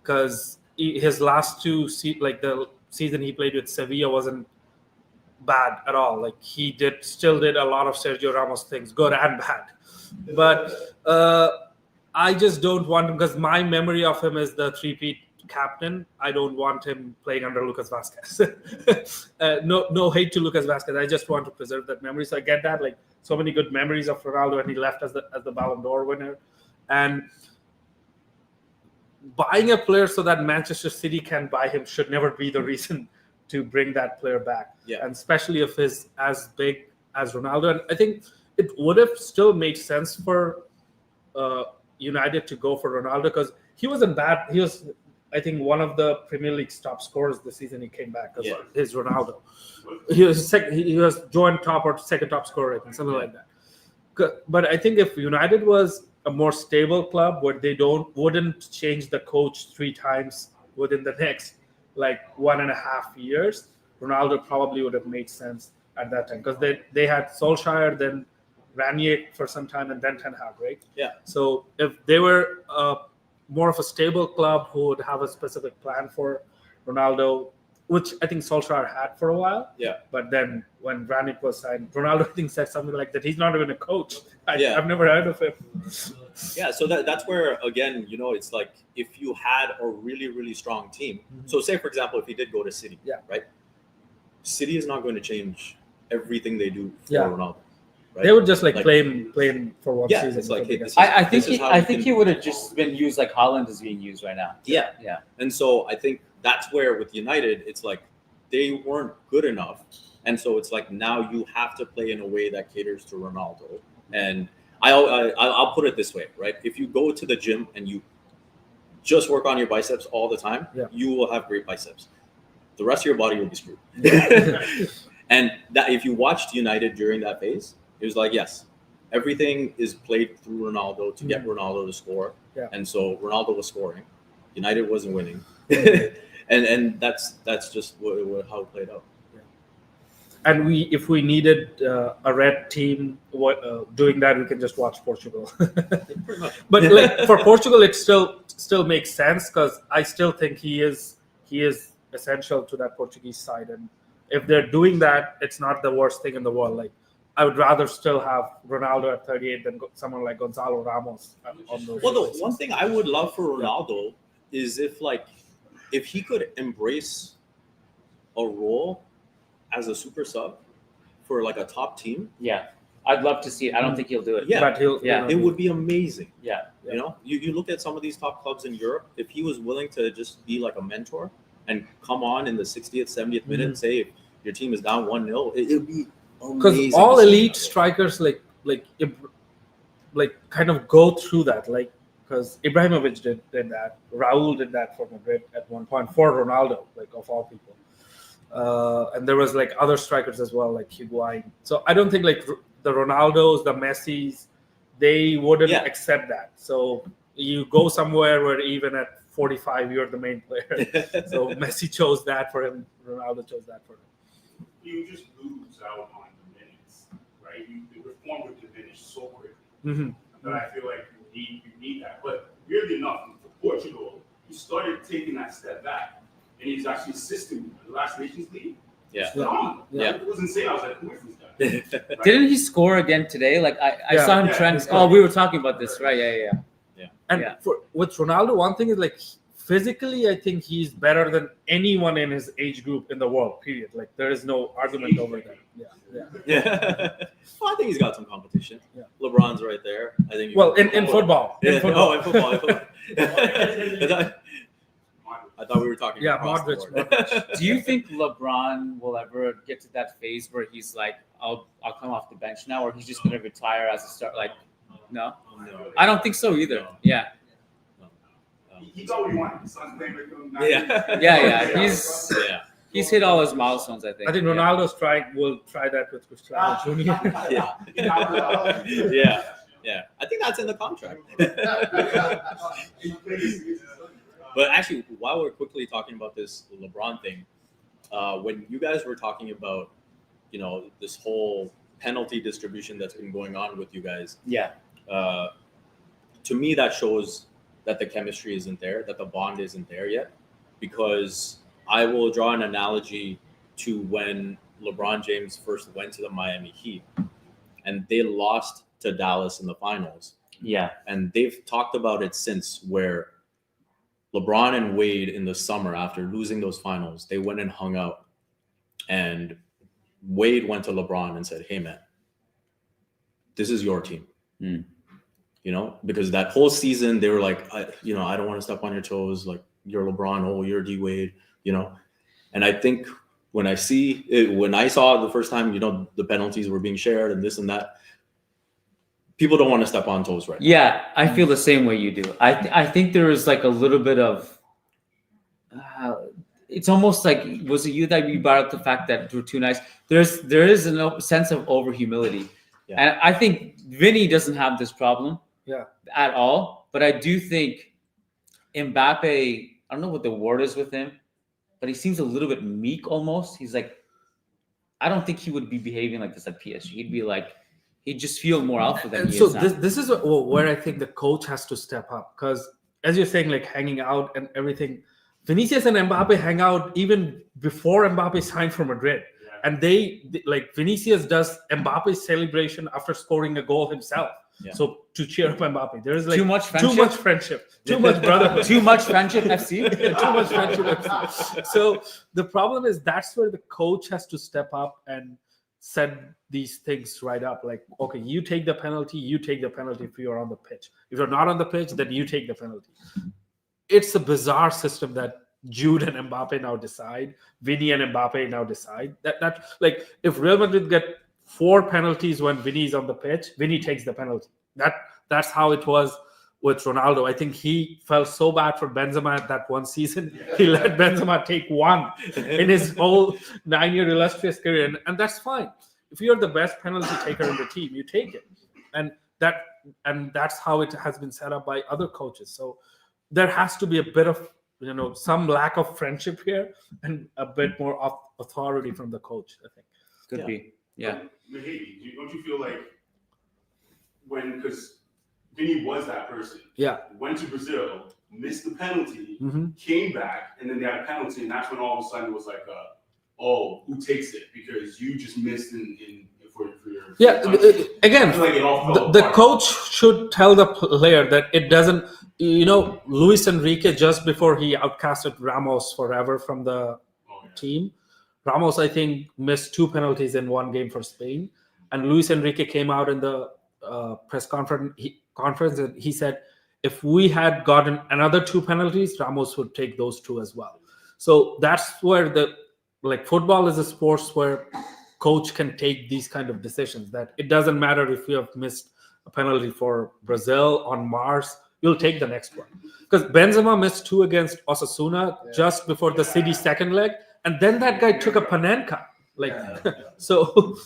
S2: because his last two the season he played with Sevilla wasn't bad at all. Like he still did a lot of Sergio Ramos things, good and bad. But I just don't want him, because my memory of him is the three-peat captain. I don't want him playing under Lucas Vazquez. No hate to Lucas Vazquez. I just want to preserve that memory. So I get that, like so many good memories of Ronaldo when he left as the Ballon d'Or winner, and buying a player so that Manchester City can buy him should never be the reason to bring that player back.
S3: Yeah.
S2: And especially if he's as big as Ronaldo. And I think it would have still made sense for United to go for Ronaldo, because he wasn't bad. He was, I think, one of the Premier League's top scorers the season he came back. His Ronaldo. He was joint top or second top scorer, I think, something like that. But I think if United was a more stable club where they wouldn't change the coach 3 times within the next 1.5 years, Ronaldo probably would have made sense at that time, because they had Solskjaer, then Ranier for some time, and then Ten Hag, right?
S3: Yeah.
S2: So if they were more of a stable club who would have a specific plan for Ronaldo, which I think Solskjaer had for a while.
S3: Yeah.
S2: But then when Ranier was signed, Ronaldo I think said something like that. He's not even a coach. I've never heard of him.
S3: Yeah, so that's where, again, it's like if you had a really, really strong team. So say, for example, if he did go to City, right? City is not going to change everything they do for Ronaldo. Right?
S2: They would just play him for one season.
S3: It's like, hey,
S1: I think he would have just been used like Haaland is being used right now.
S3: Yeah. And so I think that's where with United, it's like they weren't good enough. And so it's like now you have to play in a way that caters to Ronaldo. And I'll put it this way, right? If you go to the gym and you just work on your biceps all the time, you will have great biceps. The rest of your body will be screwed. And that if you watched United during that phase, it was like, yes, everything is played through Ronaldo to get Ronaldo to score. And so Ronaldo was scoring. United wasn't winning. and that's just how it played out.
S2: And if we needed a red team doing that, we can just watch Portugal. But like for Portugal, it still makes sense because I still think he is essential to that Portuguese side. And if they're doing that, it's not the worst thing in the world. Like I would rather still have Ronaldo at 38 than someone like Gonzalo Ramos on those.
S3: Well, the one thing I would love for Ronaldo is if he could embrace a role as a super sub for like a top team.
S1: Yeah, I'd love to see it. I don't think he'll do it.
S3: Yeah,
S2: but
S3: it would be amazing.
S1: Yeah.
S3: You know, you look at some of these top clubs in Europe, if he was willing to just be like a mentor and come on in the 60th, 70th minute and say, if your team is down 1-0, it would be amazing.
S2: Because all elite strikers like kind of go through that. Like, because Ibrahimovic did that. Raul did that for Madrid at one point for Ronaldo, like of all people. And there was like other strikers as well, like Higuain. So I don't think like the Ronaldos, the Messis, they wouldn't accept that. So you go somewhere where even at 45, you're the main player. So Messi chose that for him. Ronaldo chose that for him.
S10: You just lose out on the minutes, right? The reform would diminish so quickly. That I feel like you need that. But weirdly enough, for Portugal, he started taking that step back. And he's actually assisting the last Nations League. It was insane. I was like, who is this guy? Right?
S1: Didn't he score again today? Like I saw him trend. Oh, we were talking about this, right? Yeah.
S2: And with Ronaldo, one thing is like physically, I think he's better than anyone in his age group in the world. Period. Like there is no argument over that.
S3: Well, I think he's got some competition. LeBron's right there. I think.
S2: Well, in football. In football.
S3: In football. I thought we were talking.
S2: Modric.
S1: Do you think LeBron will ever get to that phase where he's like, I'll come off the bench now, or he's just going to retire as a start? Like, no, I don't think so either. Yeah.
S10: He got what he wanted. His son's playing with him.
S1: He's hit all his milestones. I think.
S2: I think Ronaldo's will try that with Cristiano Jr.
S3: I think that's in the contract. But actually, while we're quickly talking about this LeBron thing, when you guys were talking about, this whole penalty distribution that's been going on with you guys, to me that shows that the chemistry isn't there, that the bond isn't there yet. Because I will draw an analogy to when LeBron James first went to the Miami Heat, and they lost to Dallas in the finals.
S1: Yeah,
S3: and they've talked about it since, where LeBron and Wade in the summer after losing those finals, they went and hung out, and Wade went to LeBron and said, "Hey man, this is your team." Because that whole season they were like, I don't want to step on your toes. Like, you're LeBron, oh, you're D Wade, And I think when I saw the first time, the penalties were being shared and this and that, people don't want to step on toes right now.
S1: Yeah, I feel the same way you do. I think there is like a little bit of, it's almost like, was it you that you brought up the fact that we're too nice? There is a sense of over humility. And I think Vinny doesn't have this problem at all. But I do think Mbappe, I don't know what the word is with him, but he seems a little bit meek almost. He's like, I don't think he would be behaving like this at PSG. He'd be like, he'd just feel more alpha than he is now.
S2: This is where I think the coach has to step up. Because as you're saying, like hanging out and everything, Vinicius and Mbappe hang out even before Mbappe signed for Madrid. And they like Vinicius does Mbappe's celebration after scoring a goal himself. So to cheer up Mbappe, there is like
S1: too much friendship,
S2: too much brotherhood,
S1: too much friendship FC,
S2: too much friendship FC. So the problem is that's where the coach has to step up and set these things right up. Like, okay, you take the penalty if you're on the pitch. If you're not on the pitch, then you take the penalty. It's a bizarre system that Jude and Mbappe now decide, Vinny and Mbappe now decide. That like if Real Madrid get 4 penalties when Vinny is on the pitch, Vinny takes the penalty. That's how it was with Ronaldo. I think he felt so bad for Benzema at that one season. He let Benzema take 1 in his whole 9-year illustrious career, and that's fine. If you're the best penalty taker in the team, you take it, and that's how it has been set up by other coaches. So there has to be a bit of some lack of friendship here and a bit more of authority from the coach. I think
S1: could be. Yeah.
S10: Mehedi, don't you feel like because Vinny was that person.
S2: Yeah.
S10: Went to Brazil, missed the penalty,
S2: Mm-hmm.
S10: came back, and then they had a penalty, and that's when all of a sudden it was like, oh, who takes it? Because you just missed for your
S2: again,
S10: like
S2: the coach should tell the player that it doesn't. Luis Enrique, just before he outcasted Ramos forever from the team, Ramos, I think, missed 2 penalties in 1 game for Spain. And Luis Enrique came out in the press conference and he said, if we had gotten another 2 penalties, Ramos would take those 2 as well. So that's where football is a sport where coach can take these kind of decisions, that it doesn't matter if you have missed a penalty for Brazil on Mars, you'll take the next one. Because Benzema missed 2 against Osasuna just before the City second leg, and then that guy took a Panenka. So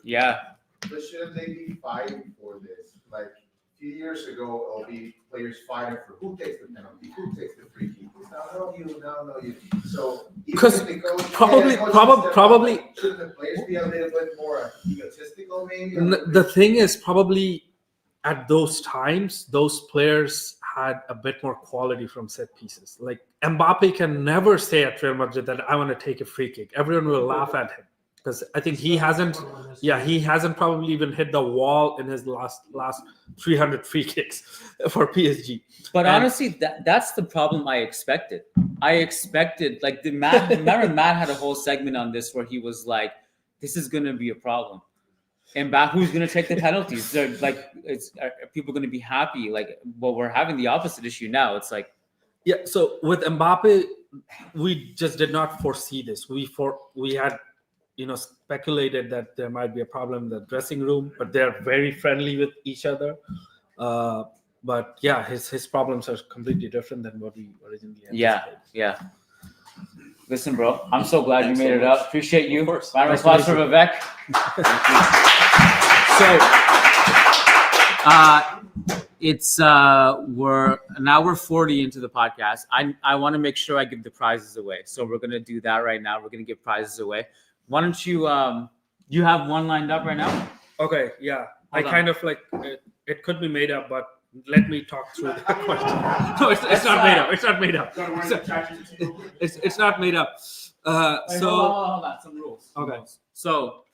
S1: yeah.
S13: But shouldn't they be fighting for this? Like a few years ago, it'll be players fighting for who takes the penalty, who takes the free kick. No, you. So
S2: because probably
S13: shouldn't the players be a little bit more egotistical, maybe?
S2: The thing is, probably at those times, those players had a bit more quality from set pieces. Like Mbappe can never say at Real Madrid that I want to take a free kick. Everyone will laugh at him because I think he hasn't probably even hit the wall in his last 300 free kicks for PSG.
S1: But honestly, that's the problem I expected. Like remember Matt had a whole segment on this where he was like, this is going to be a problem. And who's going to take the penalties? Are people going to be happy? We're having the opposite issue now. It's like,
S2: yeah. So with Mbappe, we just did not foresee this. We had, speculated that there might be a problem in the dressing room, but they're very friendly with each other. But yeah, his problems are completely different than what we originally anticipated.
S1: Yeah. Listen, bro, I'm so glad you made it up. Appreciate you. Round of applause for Vivek. So, we're 40 into the podcast. I want to make sure I give the prizes away. So we're gonna do that right now. We're gonna give prizes away. Why don't you? You have one lined up right now?
S2: Okay. Yeah. Kind of it could be made up, but let me talk through the question. No, it's not made up. It's not made up. It's not made up.
S1: Hold on. Some rules.
S2: Okay.
S1: So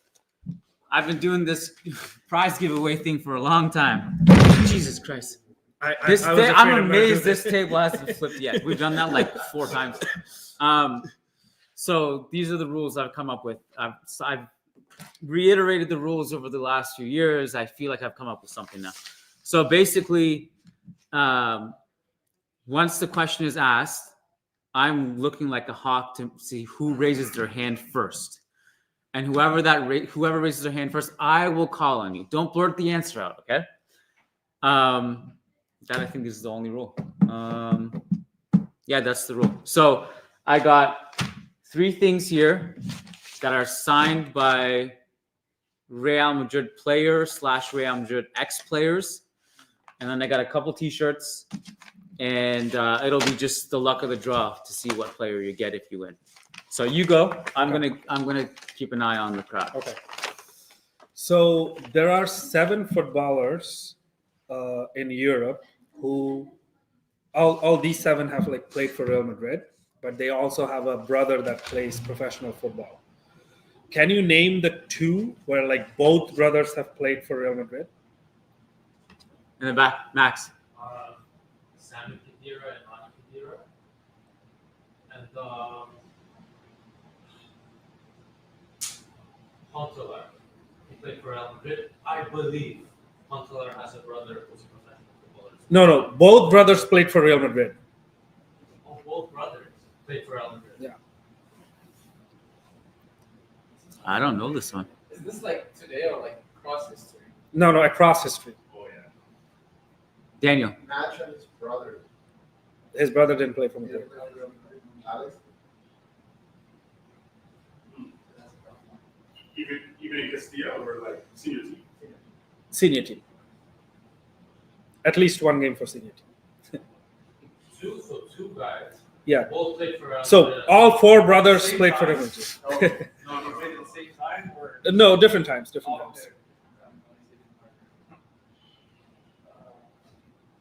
S1: I've been doing this prize giveaway thing for a long time. Jesus Christ. I'm amazed this table hasn't flipped yet. We've done that 4 times. So these are the rules I've come up with. I've reiterated the rules over the last few years. I feel like I've come up with something now. So basically, once the question is asked, I'm looking like a hawk to see who raises their hand first. And whoever raises their hand first, I will call on you. Don't blurt the answer out, okay? That I think is the only rule. Yeah, that's the rule. So I got 3 things here that are signed by Real Madrid players / Real Madrid ex-players. And then I got a couple T-shirts, and it'll be just the luck of the draw to see what player you get if you win. So you go. I'm gonna keep an eye on the crowd.
S2: Okay. So there are 7 footballers in Europe who all these 7 have played for Real Madrid, but they also have a brother that plays professional football. Can you name the 2 where both brothers have played for Real Madrid?
S1: In the back, Max.
S12: Sami Khedira and Mani Khedira. And Huntelaar. He played for Real Madrid. I believe Huntelaar has a brother who's a professional footballer.
S2: No. Both brothers played for Real Madrid.
S12: Oh, both brothers. Played for Real Madrid.
S1: I don't know this one.
S11: Is this like today or like cross history?
S2: No, across history.
S6: Oh yeah.
S1: Daniel.
S13: Match on his brother.
S2: His brother didn't play for Madrid.
S13: Alex?
S10: Even in Castilla or like senior team.
S2: Senior team. At least one game for senior team.
S12: Two guys.
S2: Yeah.
S12: Both played for Real
S2: So
S12: Madrid.
S2: all four brothers played for Real Madrid.
S11: No, you played at the same time or?
S2: No, different times.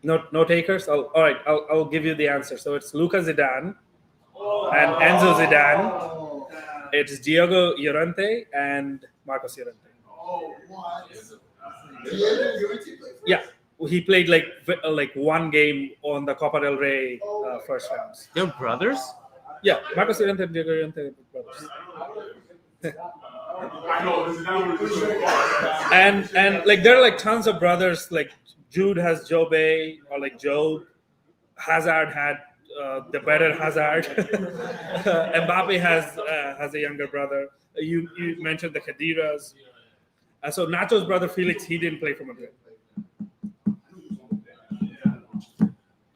S2: No takers. All right. I'll give you the answer. So it's Luca Zidane and Enzo Zidane. It's Diego Llorente and Marcos Llorente.
S13: Oh, what?
S2: Yeah, he played like one game on the Copa del Rey first rounds.
S1: They're brothers?
S2: Yeah, Marcos Llorente and Diego Llorente are brothers.
S10: I know this is not
S2: And like there are like tons of brothers. Like Jude has Jobe, or like Job. Hazard had the better Hazard. Mbappe has a younger brother. You mentioned the Khediras. So Nacho's brother Felix, he didn't play for Madrid.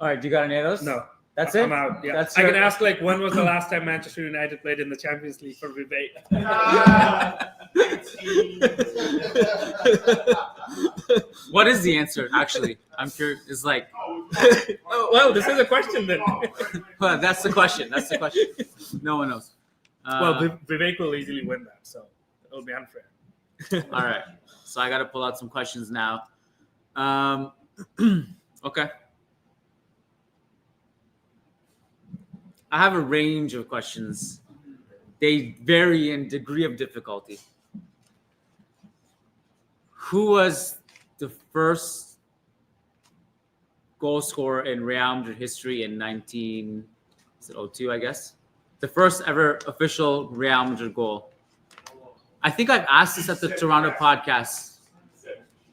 S1: All right, do you got any of those?
S2: No.
S1: That's
S2: I'm
S1: it?
S2: out. Yeah.
S1: That's
S2: I can
S1: your-
S2: ask like when was the last time Manchester United played in the Champions League for Vivek?
S1: What is the answer, actually? I'm curious. It's like,
S2: Oh, well, this is a question then.
S1: well, that's the question. That's the question. No one knows.
S2: Well, Vivek will easily win that, so it'll be unfair.
S1: All right. So I got to pull out some questions now. Okay. I have a range of questions. They vary in degree of difficulty. Who was the first goal scorer in Real Madrid history in 1902, I guess? The first ever official Real Madrid goal. I think I've asked this at the Toronto podcast.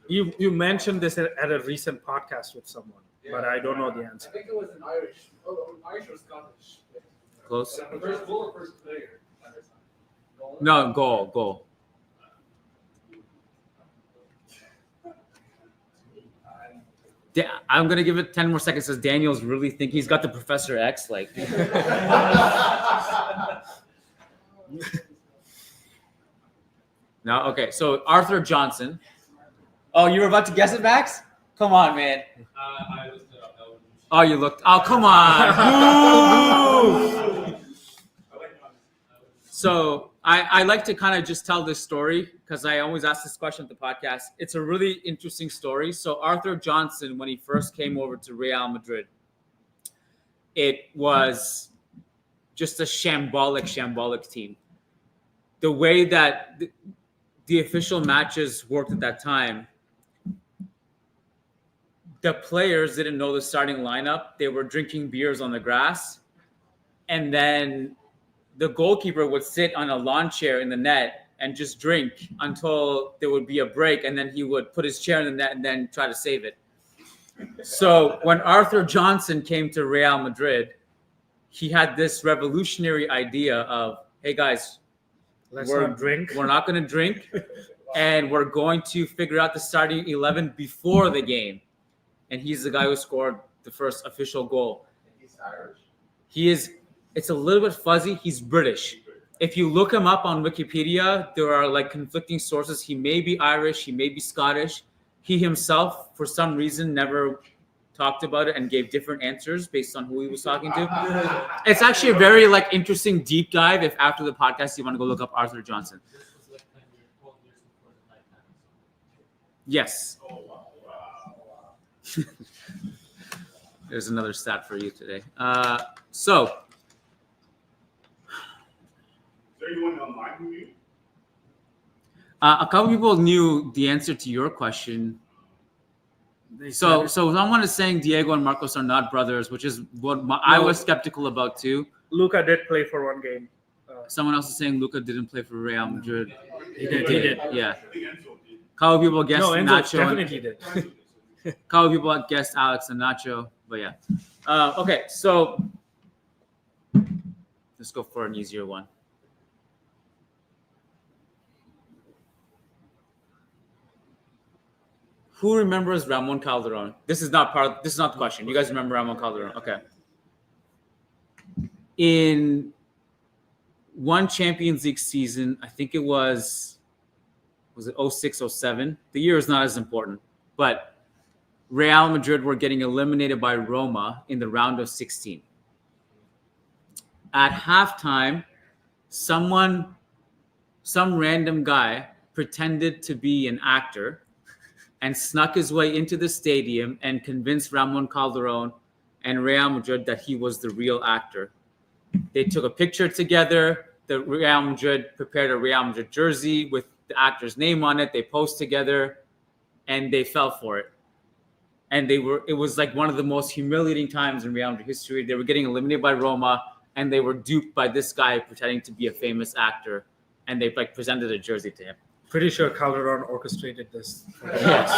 S2: You mentioned this at a recent podcast with someone, but I don't know the answer.
S11: I think it was an Irish or Scottish.
S1: Close?
S11: First goal or first player? Goal?
S1: No, goal. I'm going to give it 10 more seconds because Daniel's really think he's got the Professor X. Like, no, okay. So Arthur Johnson. Oh, you were about to guess it, Max? Come on, man.
S12: I looked it up. That was
S1: Oh, you looked. Oh, come on. Boo! So I like to kind of just tell this story because I always ask this question at the podcast. It's a really interesting story. So Arthur Johnson, when he first came over to Real Madrid, it was just a shambolic team. The way that the official matches worked at that time, the players didn't know the starting lineup. They were drinking beers on the grass. And then the goalkeeper would sit on a lawn chair in the net and just drink until there would be a break. And then he would put his chair in the net and then try to save it. So when Arthur Johnson came to Real Madrid, he had this revolutionary idea of, hey, guys,
S2: Let's not drink.
S1: We're not going to drink. And we're going to figure out the starting 11 before the game. And he's the guy who scored the first official goal.
S13: He's Irish.
S1: He is, it's a little bit fuzzy. He's British. If you look him up on Wikipedia, there are like conflicting sources. He may be Irish. He may be Scottish. He himself, for some reason, never talked about it and gave different answers based on who he was talking to. It's actually a very like interesting deep dive. If after the podcast you want to go look up Arthur Johnson.
S12: This was like 10 years, 12 years before the night time.
S1: Yes. There's another stat for you today. So
S10: Is there anyone online who knew?
S1: a couple people knew the answer to your question. So someone is saying Diego and Marcos are not brothers, which is what I was skeptical about too.
S2: Luca did play for one game.
S1: Someone else is saying Luca didn't play for Real Madrid.
S2: He did.
S1: Yeah.
S10: I think Enzo did.
S1: Couple people guessed
S2: No, Enzo
S1: Nacho.
S2: definitely did.
S1: Couple people guessed Alex and Nacho, but yeah. Okay, so Let's go for an easier one. Who remembers Ramon Calderon? This is not the question. You guys remember Ramon Calderon? Okay. In one Champions League season, I think it was it 06, 07? The year is not as important, but Real Madrid were getting eliminated by Roma in the round of 16. At halftime, some random guy pretended to be an actor and snuck his way into the stadium and convinced Ramon Calderon and Real Madrid that he was the real actor. They took a picture together. The Real Madrid prepared a Real Madrid jersey with the actor's name on it. They posed together and they fell for it. And it was like one of the most humiliating times in Real Madrid history. They were getting eliminated by Roma and they were duped by this guy pretending to be a famous actor. And they presented a jersey to him.
S2: Pretty sure Calderon orchestrated this.
S1: Yes.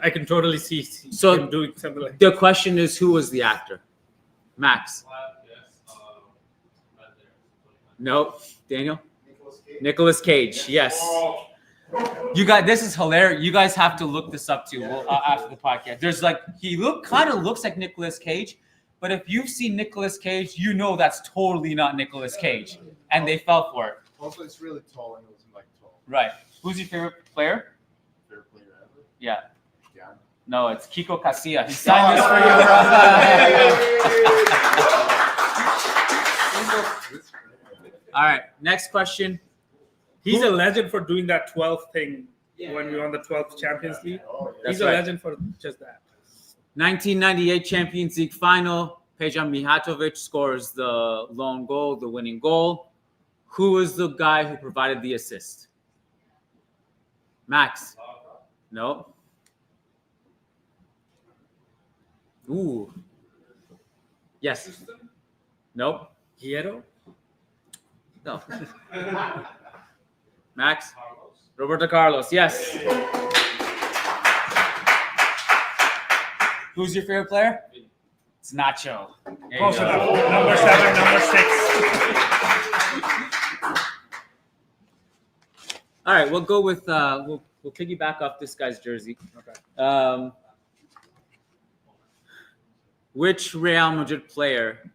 S2: I can totally see him doing something like
S1: the question is, who was the actor? Max? No. Daniel? Nicolas Cage. Yes. You guys, this is hilarious. You guys have to look this up too after the podcast. There's he kind of looks like Nicolas Cage, but if you've seen Nicolas Cage, you know that's totally not Nicolas Cage, and they fell for it.
S13: Also, it's really tall and it wasn't tall.
S1: Right. Who's your favorite player?
S13: Favorite player ever?
S1: Yeah.
S13: Yeah.
S1: No, it's Kiko Casilla. He signed this for you. All right. Next question.
S2: He's a legend for doing that 12th thing when we won the 12th Champions League. He's a legend for just that.
S1: 1998 Champions League final. Pejan Mijatovic scores the lone goal, the winning goal. Who was the guy who provided the assist? Max? No. Ooh. Yes. Nope.
S2: Hierro?
S1: No. Max? Roberto Carlos. Yes. Who's your favorite player? It's Nacho.
S2: Close enough. Number 7, number 6.
S1: All right, we'll go with we'll piggyback off this guy's jersey.
S2: Okay.
S1: Which Real Madrid player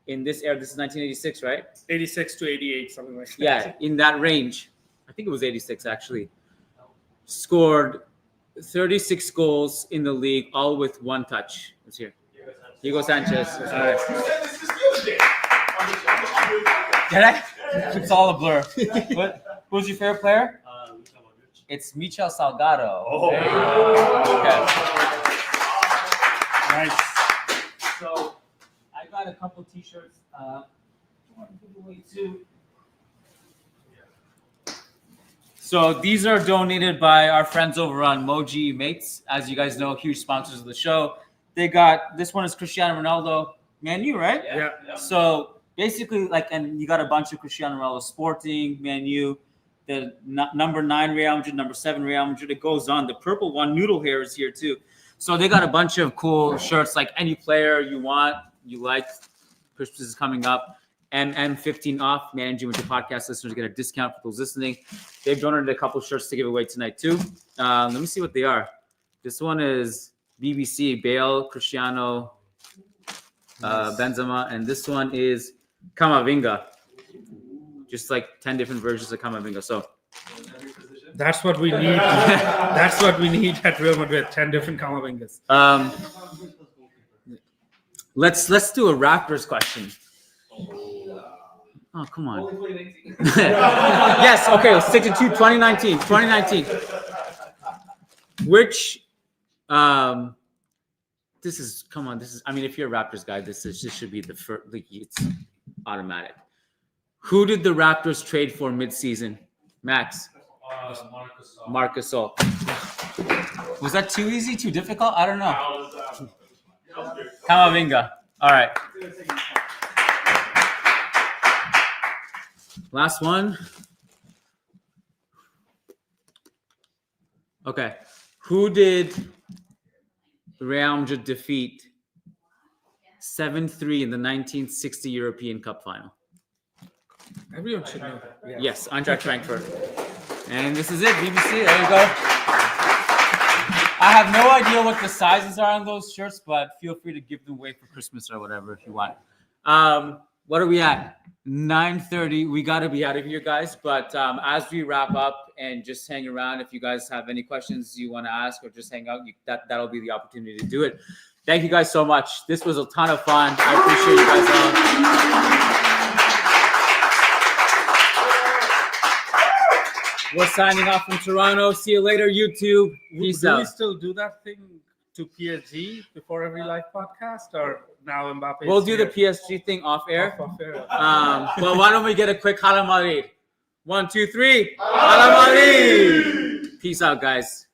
S1: in this era? This is 1986, right?
S2: 86 to 88, something like that.
S1: Yeah, in that range. I think it was 86 actually. Scored 36 goals in the league, all with one touch. Let's hear. Hugo Sanchez. All right. Did I? It's all a blur. Who's your favorite player? It's Michel Salgado.
S2: Oh.
S1: Okay.
S2: Nice.
S1: So I got a couple T-shirts. I want to give away too. So these are donated by our friends over on Moji Mates. As you guys know, huge sponsors of the show. They got, this one is Cristiano Ronaldo, Man U, right?
S2: Yeah.
S1: So basically, and you got a bunch of Cristiano Ronaldo Sporting, Man U, the number 9 Real Madrid, number 7 Real Madrid. It goes on. The purple one, Noodle Hair, is here too. So they got a bunch of cool shirts, like any player you want, you like. Christmas is coming up. And 15 off. Managing Madrid Podcast listeners get a discount for those listening. They've donated a couple shirts to give away tonight too. Let me see what they are. This one is BBC, Bale, Cristiano, Benzema, and this one is Camavinga. Just 10 different versions of Camavinga. So
S2: that's what we need. That's what we need at Real Madrid. 10 different Camavingas.
S1: Let's do a Raptors question. Oh, come on. Yes, okay, let's stick to 2019. Which this is if you're a Raptors guy, this should be the first, it's automatic. Who did the Raptors trade for mid-season? Max. Marc Gasol. Was that too easy, too difficult? I don't know. Camavinga. All right. Last one. Okay. Who did Real Madrid defeat 7-3 in the 1960 European Cup final?
S2: Everyone should know. Yeah.
S1: Yes, Eintracht Frankfurt. And this is it, BBC. There you go. I have no idea what the sizes are on those shirts, but feel free to give them away for Christmas or whatever if you want. What are we at? 9:30. We got to be out of here, guys. But as we wrap up and just hang around, if you guys have any questions you want to ask or just hang out, that'll be the opportunity to do it. Thank you guys so much. This was a ton of fun. I appreciate you guys all. We're signing off from Toronto. See you later, YouTube. Peace
S2: Do
S1: out.
S2: we still do that thing to PSG before every live podcast, or now Mbappe?
S1: We'll do the PSG thing off air.
S2: Off air.
S1: Well, why don't we get a quick Hala Madrid? 1, 2, 3. Hala Madrid! Peace out, guys.